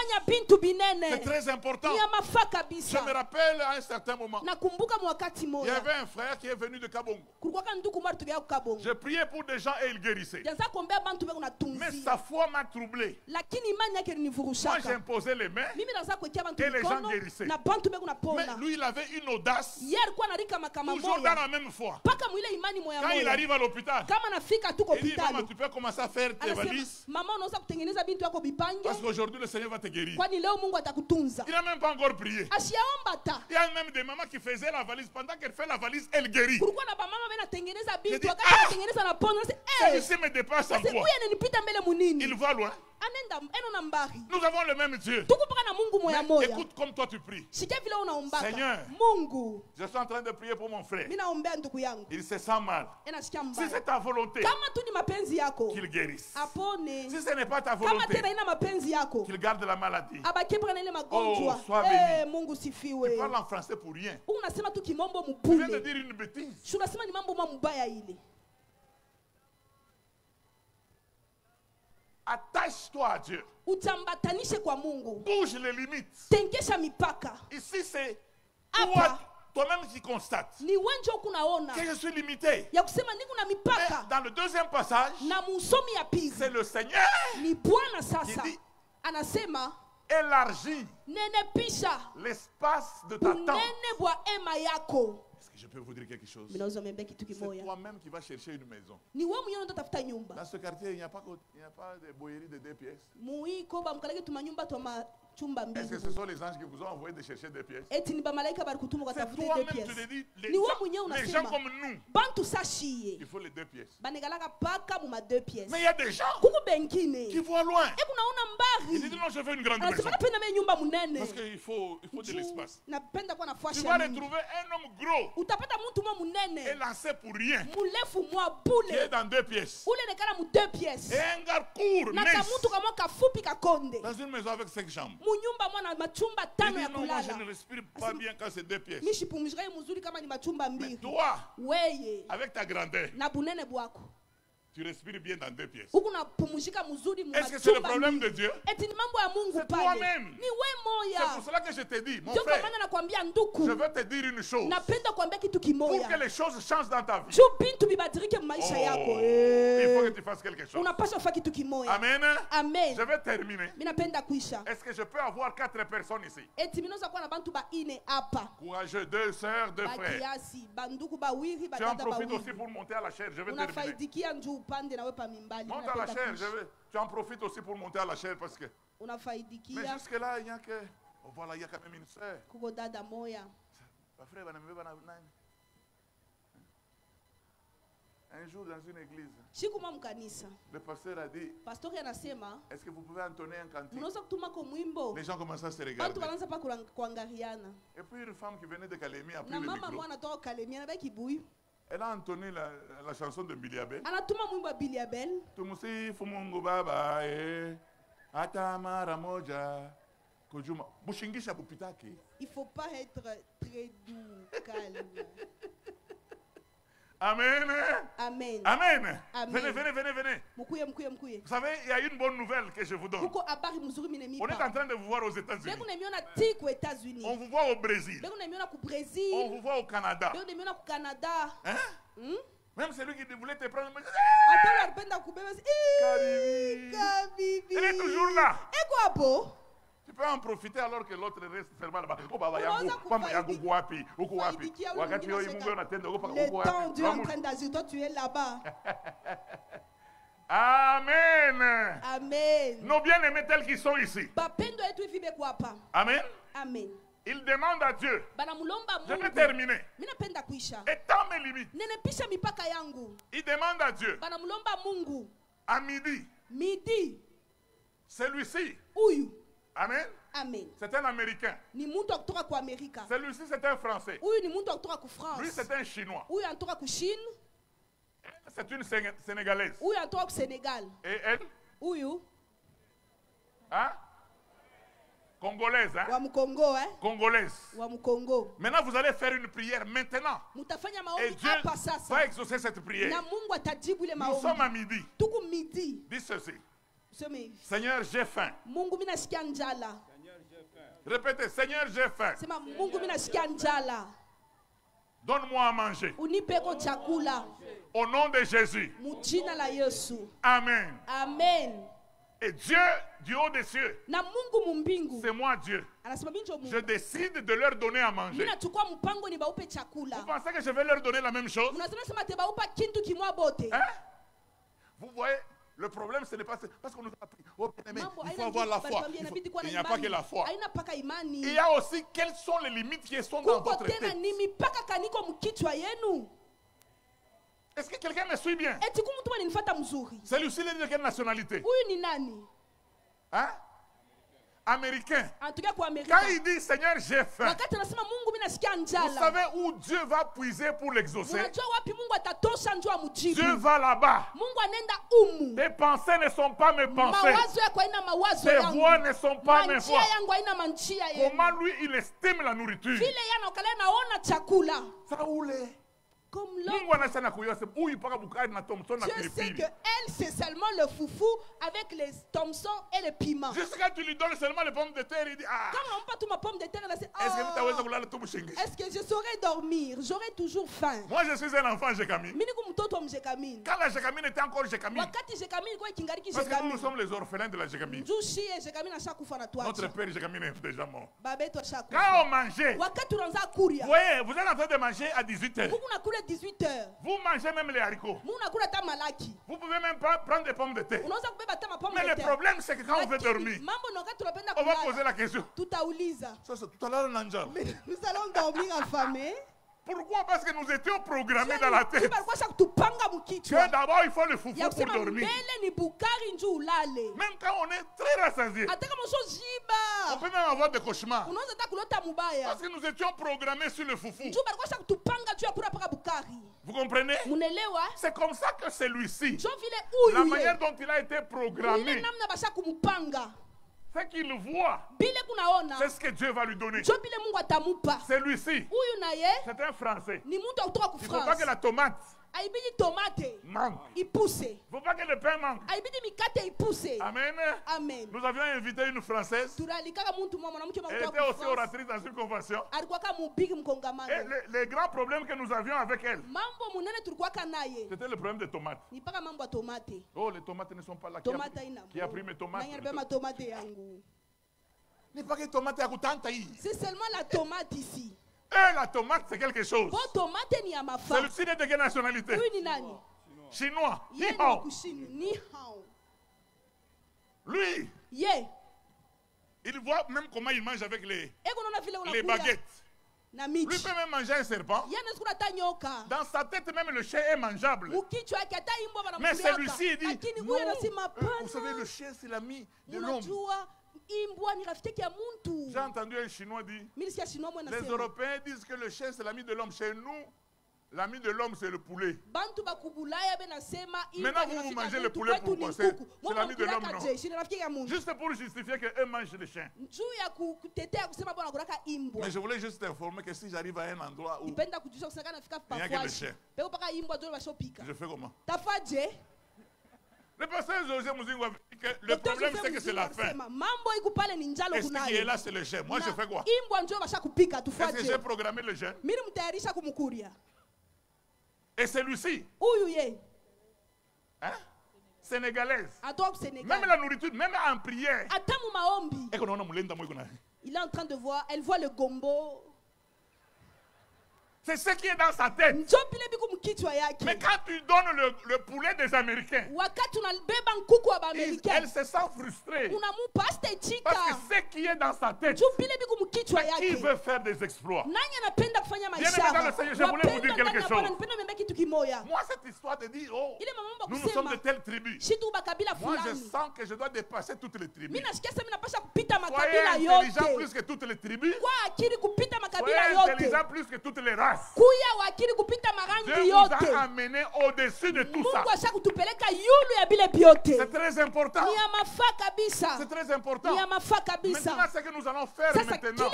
C'est très important. Je me rappelle à un certain moment, il y avait un frère qui est venu de Kabongo. Je priais pour des gens et il guérissait. Mais sa foi m'a troublé. Moi j'ai imposé les mains et les gens guérissaient. Mais lui il avait une audace. Toujours dans la même foi. Quand il arrive à l'hôpital, il dit, maman, tu peux commencer à faire tes valises. Parce qu'aujourd'hui, le Seigneur va te guérir. Il n'a même pas encore prié. Il y a même des mamans qui faisaient la valise. Pendant qu'elle fait la valise, elle guérit. Je dis, celui-ci me dépasse en quoi? Il va loin. Nous avons le même Dieu. Mais écoute comme toi tu pries. Seigneur, je suis en train de prier pour mon frère. Il se sent mal. Si c'est ta volonté, qu'il guérisse. Si ce n'est pas ta volonté, qu'il garde la maladie. Oh, sois béni. Tu parles en français pour rien. Tu viens de dire une bêtise. Attache-toi à Dieu. Bouge les limites. Ici c'est toi-même qui constates que je suis limité. Mais dans le deuxième passage, c'est le Seigneur qui dit, élargis l'espace de ta tente. Est-ce que je peux vous dire quelque chose. C'est toi-même qui vas chercher une maison. Dans ce quartier, il n'y a pas de boyerie de 2 pièces. Est-ce que ce sont les anges qui vous ont envoyé de chercher 2 pièces? C'est toi-même qui te dis, les gens comme nous, il faut les 2 pièces. Mais il y a des gens qui voient loin. Ils disent non, je veux une grande maison. Parce qu'il faut de l'espace. Tu vas retrouver un homme gros et lancé pour rien, qui est dans 2 pièces. Et un gars court, dans une maison avec 5 chambres. Il dit non, moi je ne respire pas bien quand c'est 2 pièces. Mais toi, avec ta grandeur, tu respires bien dans 2 pièces. Est-ce que c'est le problème de Dieu? C'est toi-même. C'est pour cela que je te dis, mon frère, je veux te dire une chose. Pour que les choses changent dans ta vie, il faut que tu fasses quelque chose. Amen. Je vais terminer. Est-ce que je peux avoir 4 personnes ici? Courageux, 2 sœurs, 2 frères. Tu en profites aussi pour monter à la chair. Je vais terminer. Monte à la chair, tu en profites aussi pour monter à la chair parce que. Mais jusque-là, il n'y a que. Oh, voilà, il y a quand même une sœur. Un jour dans une église, le pasteur a dit, est-ce que vous pouvez entonner un cantique? Les gens commencent à se regarder. Et puis une femme qui venait de Kalemi a pris le micro. Elle a entonné la chanson de Billy Abel. Tumusi fumungu baba atamara moja kujuma bushingisha bupitake. Il faut pas être très doux, calme. Amen. Amen. Amen. Amen. Venez. Vous savez, il y a une bonne nouvelle que je vous donne. On est en train de vous voir aux États-Unis. On vous voit au Brésil. On vous voit au Canada. Hein? Même celui qui voulait te prendre. Elle est toujours là. Tu peux en profiter alors que l'autre reste seulement là-bas. Le temps Dieu est en train d'agir, toi tu es là-bas. Amen. Amen. Nos bien-aimés tels qu'ils sont ici. Amen. Amen. Il demande à Dieu. Je vais terminer. Étends mes limites. Il demande à Dieu. À midi. Celui-ci. Amen. Amen. C'est un Américain. Celui-ci c'est un Français. Lui c'est un Chinois. C'est une Sénégalaise. Et elle? Hein? Congolaise, hein? Congolaise. Maintenant, vous allez faire une prière maintenant. Et Dieu va exaucer cette prière. Nous sommes à midi. Dis ceci. Seigneur, j'ai faim. Répétez, Seigneur, j'ai faim. Donne-moi à manger. Au nom de Jésus. Amen. Amen. Et Dieu du haut des cieux, c'est moi Dieu. Je décide de leur donner à manger. Vous pensez que je vais leur donner la même chose? Hein? Vous voyez, le problème ce n'est pas parce qu'on nous a appris. Oh, bien aimé, il faut avoir la foi. Il n'y a pas que la foi. Il y a aussi quelles sont les limites qui sont dans votre tête. Est-ce que quelqu'un me suit bien? Celui-ci est de quelle nationalité? Hein? Américain. Quand il dit Seigneur j'ai faim, vous savez où Dieu va puiser pour l'exaucer? Dieu va là-bas. Tes pensées ne sont pas mes pensées. Tes voix ne sont pas mes voix. Comment lui il estime la nourriture? Ça roule. comme l'homme. Je sais qu'elle, c'est seulement le foufou avec les Thompson et les piments. Jusqu'à tu lui donnes seulement les pommes de terre, il dit ah. Quand on pas tout ma pomme de terre, est-ce que je saurais dormir? J'aurais toujours faim. Moi, je suis un enfant Jécamine. Quand la Jécamine était encore Jécamine. Parce que nous sommes les orphelins de la Jécamine. Notre père Jécamine est déjà mort. Quand on mangeait, vous voyez, vous êtes en train de manger à 18h. Vous mangez même les haricots. Vous pouvez même pas prendre des pommes de terre. Mais le problème, c'est que quand on veut dormir, on va poser la question. Ça, c'est tout à l'heure, Nanjal. Nous allons dormir affamés. Pourquoi? Parce que nous étions programmés dans la tête. Que d'abord il faut le foufou pour dormir. Même quand on est très rassasié, on peut même avoir des cauchemars. Parce que nous étions programmés sur le foufou. Vous comprenez? C'est comme ça que celui-ci, la manière dont il a été programmé, ce qu'il voit, c'est ce que Dieu va lui donner. Celui-ci, c'est un Français. Il ne faut pas que la tomate manque. Il ne faut pas que le pain manque. Amen. Amen. Nous avions invité une Française. Elle était aussi oratrice dans une convention. Et les grands problèmes que nous avions avec elle, c'était le problème des tomates. Oh, les tomates ne sont pas là. Qui a pris mes tomates? C'est seulement la tomate ici. Et la tomate, c'est quelque chose. Celui-ci est de quelle nationalité? Chinois. Ni hao. Lui, il voit même comment il mange avec les baguettes. Lui peut même manger un serpent. Dans sa tête, même le chien est mangeable. Mais celui-ci, il dit, non, vous savez, le chien, c'est l'ami de l'homme. J'ai entendu un Chinois dire, les Européens disent que le chien c'est l'ami de l'homme. Chez nous, l'ami de l'homme c'est le poulet. Maintenant vous mangez le poulet pourquoi? C'est l'ami de l'homme, non? Juste pour justifier qu'eux mangent le chien. Mais je voulais juste t'informer que si j'arrive à un endroit où il n'y a que le chien, je fais comment? Le pasteur José Mouzingo a dit que le problème c'est que c'est la faim. Et ce qui est là c'est le chien. Moi je fais quoi? Est-ce que j'ai programmé le jeûne? Et celui-ci, hein? Sénégalaise, même la nourriture, même en prière, il est en train de voir, elle voit le gombo. C'est ce qui est dans sa tête. Mais quand tu donnes le poulet des Américains, elle se sent frustrée. Parce que ce qui est dans sa tête, c'est qui veut faire des exploits. Bien aimé dans le Seigneur, je voulais vous dire quelque chose. Moi, cette histoire te dit, oh, nous sommes de telle tribu. Moi, je sens que je dois dépasser toutes les tribus. Soyez intelligent plus que toutes les tribus. Soyez intelligent plus que toutes les races. Dieu nous a amenés au-dessus de tout ça. C'est très important. C'est très important. Maintenant, ce que nous allons faire maintenant,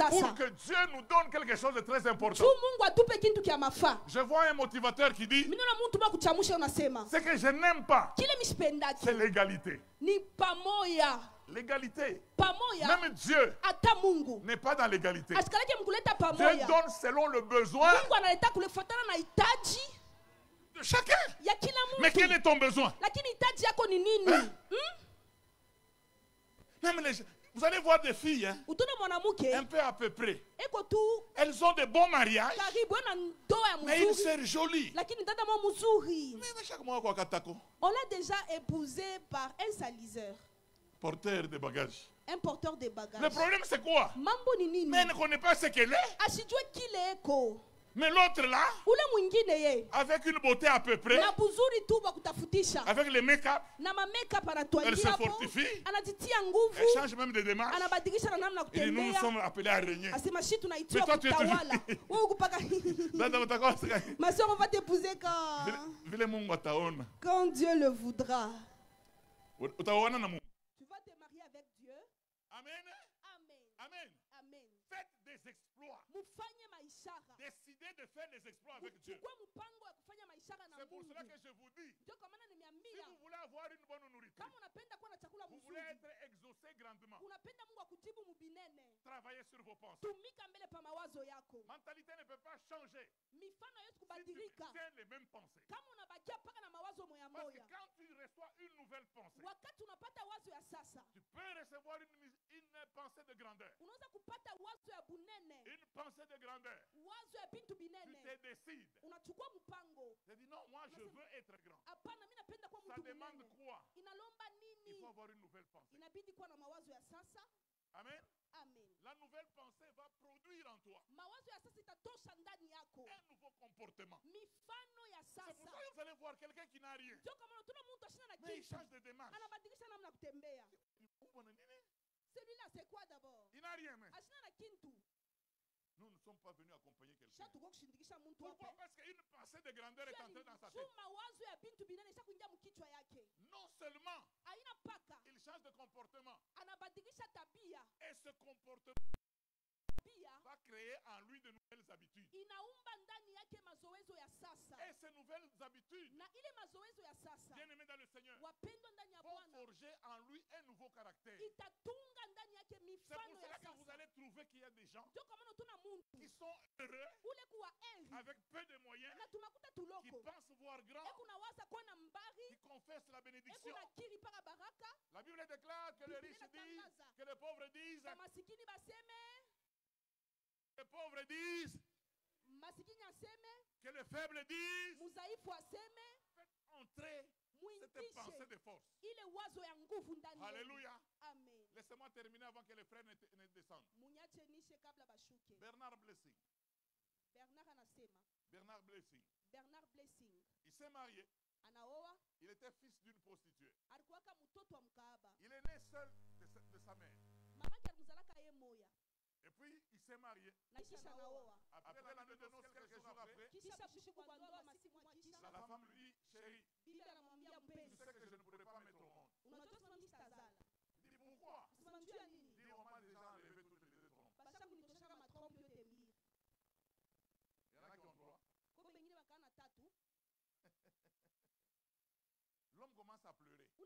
pour que Dieu nous donne quelque chose de très important. Je vois un motivateur qui dit, ce que je n'aime pas, c'est l'égalité. L'égalité. Même Dieu n'est pas dans l'égalité. Dieu donne selon le besoin de chacun. Mais quel est ton besoin? Hein? Même vous allez voir des filles, hein, un peu à peu près. Elles ont de bons mariages, mais une sœur jolie. On l'a déjà épousée par un saliseur. Porteur de bagages. Un porteur de bagages. Le problème c'est quoi? Mais elle ne connaît pas ce qu'elle est. Mais l'autre là, avec une beauté à peu près, avec les make-up, elle se fortifie, elle change même de démarche. Et nous sommes appelés à régner. Mais toi tu es toujours... Ma soeur, on va t'épouser quand Dieu le voudra. Amen. Amen. Faites des exploits. Décidez de faire les des exploits avec Dieu. C'est pour cela que je vous dis, si vous voulez avoir une bonne nourriture, vous voulez être exaucé grandement, travaillez sur vos pensées. Mentalité ne peut pas changer si tu tiens les mêmes pensées. Parce que quand tu reçois une nouvelle pensée, tu peux recevoir une pensée de grandeur. Une pensée de grandeur. Tu te décides. Tu dis non, moi je veux être grand. Ça demande quoi? Il faut avoir une nouvelle pensée. Amen. Amen. La nouvelle pensée va produire en toi un nouveau comportement. C'est pour ça que vous allez voir quelqu'un qui n'a rien, mais il change de démarche. Celui-là, c'est quoi d'abord? Il n'a rien, mais nous ne sommes pas venus accompagner quelqu'un. Pourquoi? Parce qu'une pensée de grandeur est entrée dans sa tête. Non seulement il change de comportement, et ce comportement va créer en lui de nouvelles habitudes. Et ces nouvelles habitudes, bien-aimés dans le Seigneur, vont forger en lui un nouveau caractère. C'est pour cela que vous allez trouver qu'il y a des gens qui sont heureux, avec peu de moyens, qui pensent voir grand, qui confessent la bénédiction. La Bible déclare que les riches disent, que les pauvres disent, les pauvres disent, que les faibles disent. Faites entrer cette pensée de force. Alléluia. Laissez-moi terminer avant que les frères ne descendent. Bernard Blessing. Bernard Blessing. Il s'est marié. Il était fils d'une prostituée. Il est né seul de sa mère. Et puis il s'est marié. Après l'année de noces, quelques jours après, la femme lui dit, chérie, tu sais que je ne pourrais pas mettre au monde. Il dit, pourquoi? Il dit, on m'a déjà enlevé toutes les deux trompes. Il y en a qui ont droit. L'homme commence à pleurer. Il dit,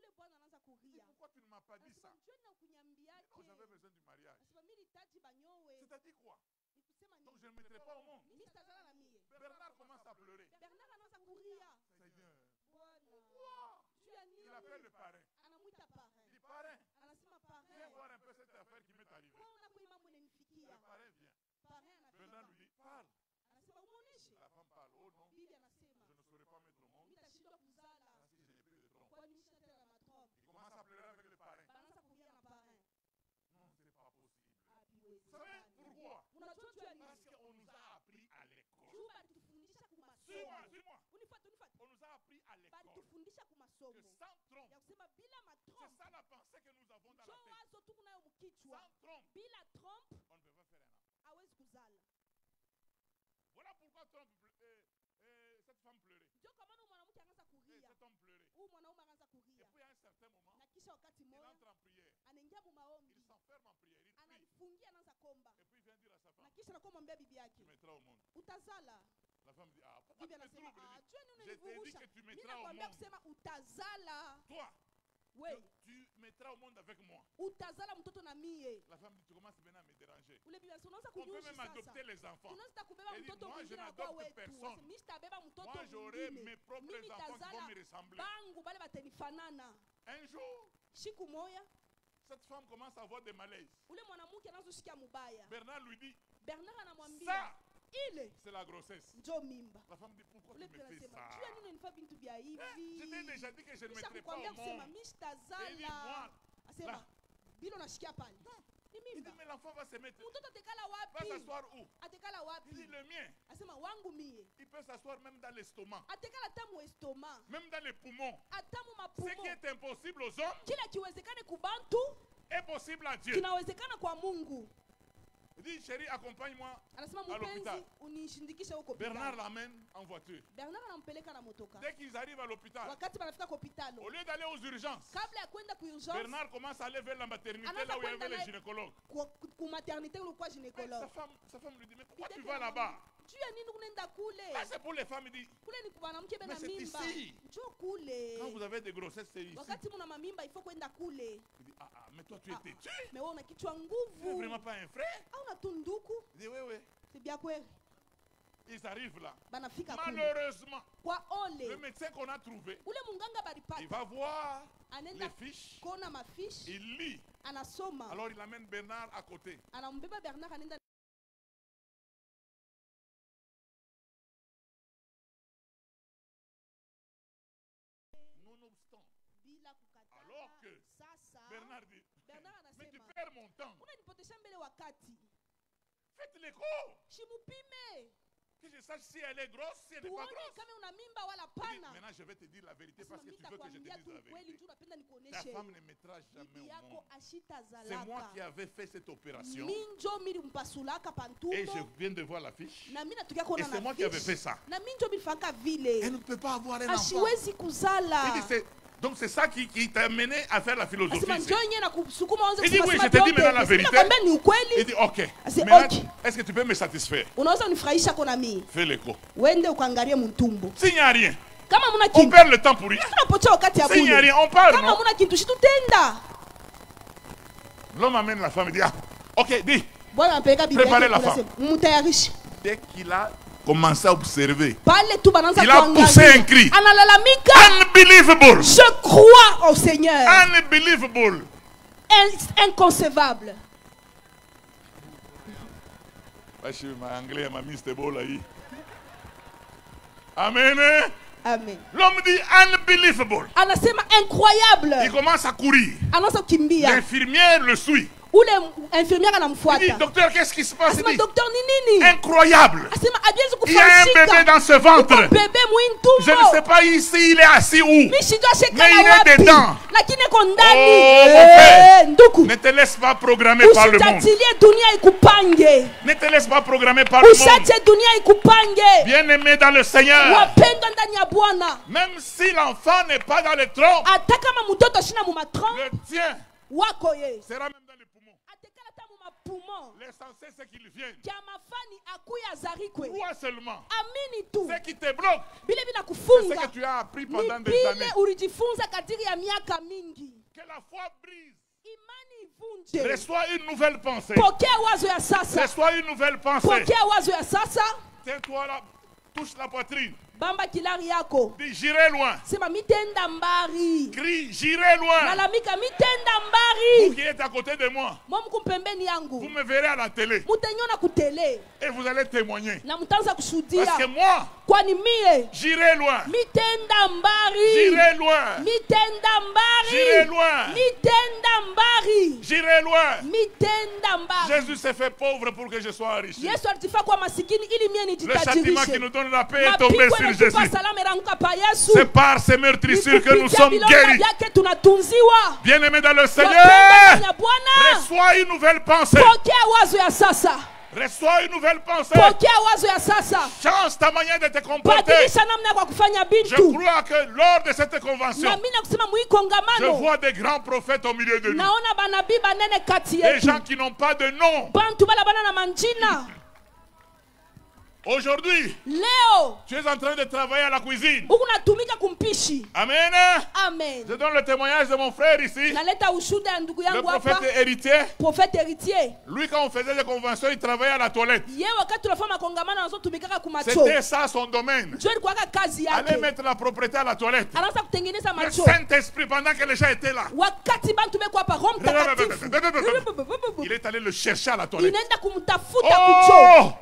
pourquoi tu ne m'as pas dit ça? Non, j'avais besoin du mariage. C'est-à-dire quoi? Donc je ne mettrai pas au monde. Bernard commence à pleurer. Seigneur, pourquoi? Il appelle le parrain. Il dit, parrain, viens voir un peu cette affaire qui m'est arrivée. Le parrain vient. Bernard lui dit, parle. La femme parle, oh non, je ne saurais pas mettre au monde si je n'ai plus de trompe. Il commence à pleurer avec le parrain. Non, ce n'est pas possible. Vous savez pourquoi? Parce qu'on nous a appris à l'école. Suis-moi. On nous a appris à l'école que sans trompe, c'est ça la pensée que nous avons dans la tête. Sans trompe, on ne peut pas faire un enfant. Voilà pourquoi cette femme pleurait. Et cet homme pleurait. Et puis à un certain moment, il entre en prière. Il s'enferme en prière. Il prie. Et puis il vient dire à sa femme, tu mettras au monde. La femme dit, ah, pourquoi tu me troubles? Je t'ai dit que tu mettras au monde. Toi, tu mettras au monde avec moi. La femme dit, tu commences maintenant à me déranger. On peut même adopter les enfants. Elle dit, moi je n'adopte personne. Moi j'aurai mes propres enfants qui vont me ressembler. Un jour, cette femme commence à avoir des malaises. Bernard lui dit, ça, c'est la grossesse. La femme dit, pourquoi tu me fais ça? Je t'ai déjà dit que je ne mettrai pas au monde. Et il dit, moi, là. Il dit, mais l'enfant va se mettre. Va s'asseoir où? Il dit, le mien. Il peut s'asseoir même dans l'estomac. Même dans les poumons. Ce qui est impossible aux hommes est possible à Dieu. Il dit, chérie, accompagne-moi à l'hôpital. Bernard l'amène en voiture. Dès qu'ils arrivent à l'hôpital, au lieu d'aller aux urgences, Bernard commence à aller vers la maternité, là où il y avait les gynécologues. Sa femme lui dit, mais pourquoi tu vas là-bas? Là, c'est pour les femmes. Mais c'est ici. Quand vous avez des grossesses, c'est ici. Il dit, mais toi, tu es têtu. Tu n'es vraiment pas un frère. Il dit, oui. C'est bien quoi. Ils arrivent là. Malheureusement, le médecin qu'on a trouvé, il va voir les fiches, il lit. Alors il amène Bernard à côté. Nonobstant. Alors que Bernard dit, mais tu perds mon temps. Faites l'écho. Que je sache si elle est grosse, si elle n'est pas grosse. Maintenant, je vais te dire la vérité parce que tu veux que je te dise la vérité. Ta femme ne mettra jamais au monde. C'est moi qui avais fait cette opération. Et je viens de voir la fiche. Et c'est moi qui avais fait ça. Elle ne peut pas avoir un enfant. Donc c'est ça qui t'a mené à faire la philosophie. Il dit oui, je te dis maintenant la vérité. Il dit ok. Est-ce que tu peux me satisfaire? Fais l'écho. S'il n'y a rien, on perd le temps pour rien. S'il n'y a rien, on parle. L'homme amène la femme et dit ok, dis. Préparez la femme. Dès qu'il a commencé à observer, il a poussé un cri. Unbelievable. Je crois au Seigneur. Unbelievable. Inconcevable. Amen. Amen. L'homme dit unbelievable. Incroyable. Il commence à courir. L'infirmière le suit. Il dit, docteur, qu'est-ce qui se passe? Il dit, incroyable. Il y a un bébé dans ce ventre. Je ne sais pas ici, il est assis où. Mais il est dedans. Oh, mon frère, ne te laisse pas programmer par le monde. Ne te laisse pas programmer par le monde. Bien aimé dans le Seigneur. Même si l'enfant n'est pas dans le tronc, le tien sera même dans les poumons. L'essentiel c'est qu'il vienne. Crois seulement. Ce qui te bloque, c'est ce que tu as appris pendant des années. Que la foi brise. Reçois une nouvelle pensée. Reçois une nouvelle pensée. Tiens-toi là, touche la poitrine. Dis j'irai loin. Crie j'irai loin. Vous qui êtes à côté de moi, vous me verrez à la télé et vous allez témoigner. Parce que moi, j'irai loin. J'irai loin. J'irai loin. J'irai loin. Jésus s'est fait pauvre pour que je sois riche. Le châtiment qui nous donne la paix est tombé sur Jésus. C'est par ces meurtrissures que nous sommes guéris. Bien-aimés dans le Seigneur, reçois une nouvelle pensée. Reçois une nouvelle pensée. Change ta manière de te comporter. Je crois que lors de cette convention, je vois des grands prophètes au milieu de nous. Des gens qui n'ont pas de nom. Aujourd'hui, tu es en train de travailler à la cuisine. Amen. Amen. Je donne le témoignage de mon frère ici. Le prophète héritier. Lui, quand on faisait des conventions, il travaillait à la toilette. C'était ça son domaine. Aller mettre la propriété à la toilette. Le Saint-Esprit, pendant que les gens étaient là, il est allé le chercher à la toilette. Oh!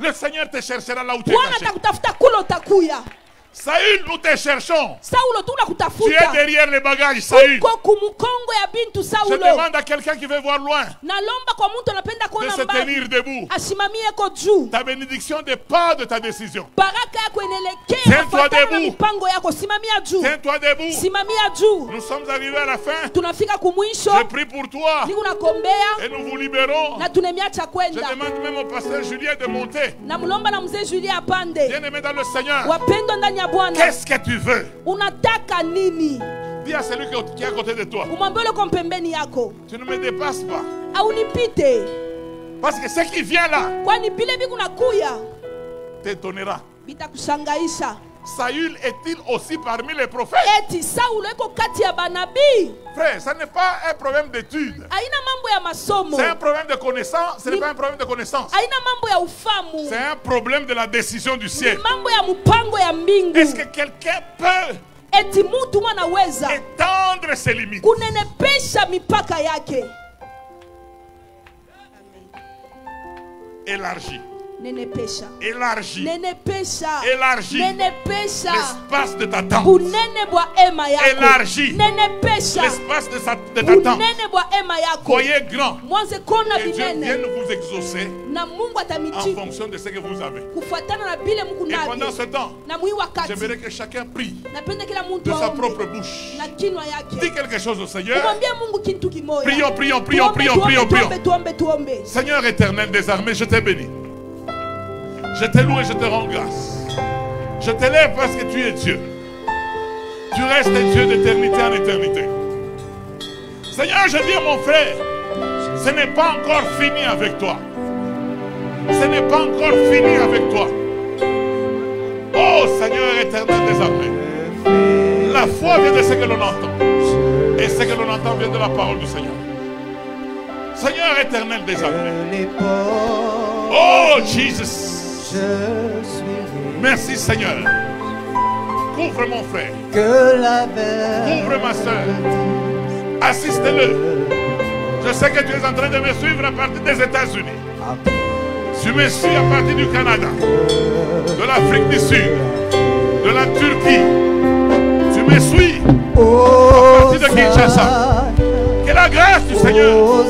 Le Seigneur te cherchera là où tu es caché. Saül, nous te cherchons. Tu es derrière les bagages, Saül. Je demande à quelqu'un qui veut voir loin de se tenir debout. Ta bénédiction dépend de ta décision. Tiens-toi debout. Tiens-toi debout. Nous sommes arrivés à la fin. Je prie pour toi. Et nous vous libérons. Je demande même au pasteur Julien de monter. Bien-aimé dans le Seigneur, qu'est-ce que tu veux? Dis à celui qui est à côté de toi, tu ne me dépasses pas. Parce que ce qui vient là, t'étonnera. Saül est-il aussi parmi les prophètes? Frère, ce n'est pas un problème d'études. C'est un problème de connaissance. Ce n'est pas un problème de connaissance. C'est un problème de la décision du ciel. Est-ce que quelqu'un peut étendre ses limites? Élargis. Élargis. Élargis l'espace de ta tente. Élargis l'espace de ta tente. Voyez grand. Et Dieu vienne vous exaucer en fonction de ce que vous avez. Et pendant ce temps, j'aimerais que chacun prie de sa propre bouche. Dis quelque chose au Seigneur. Prions, prions, prions, prions, prions, prions. Seigneur éternel des armées, je t'ai béni. Je te loue et je te rends grâce. Je t'élève parce que tu es Dieu. Tu restes Dieu d'éternité en éternité. Seigneur, je dis à mon frère, ce n'est pas encore fini avec toi. Ce n'est pas encore fini avec toi. Oh Seigneur éternel des armées. La foi vient de ce que l'on entend. Et ce que l'on entend vient de la parole du Seigneur. Seigneur éternel des armées. Oh Jesus. Merci Seigneur. Couvre mon frère. Couvre ma soeur. Assiste-le. Je sais que tu es en train de me suivre à partir des États-Unis. Tu me suis à partir du Canada, de l'Afrique du Sud, de la Turquie. Tu me suis à partir de Kinshasa. Que la grâce du Seigneur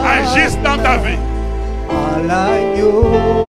agisse dans ta vie.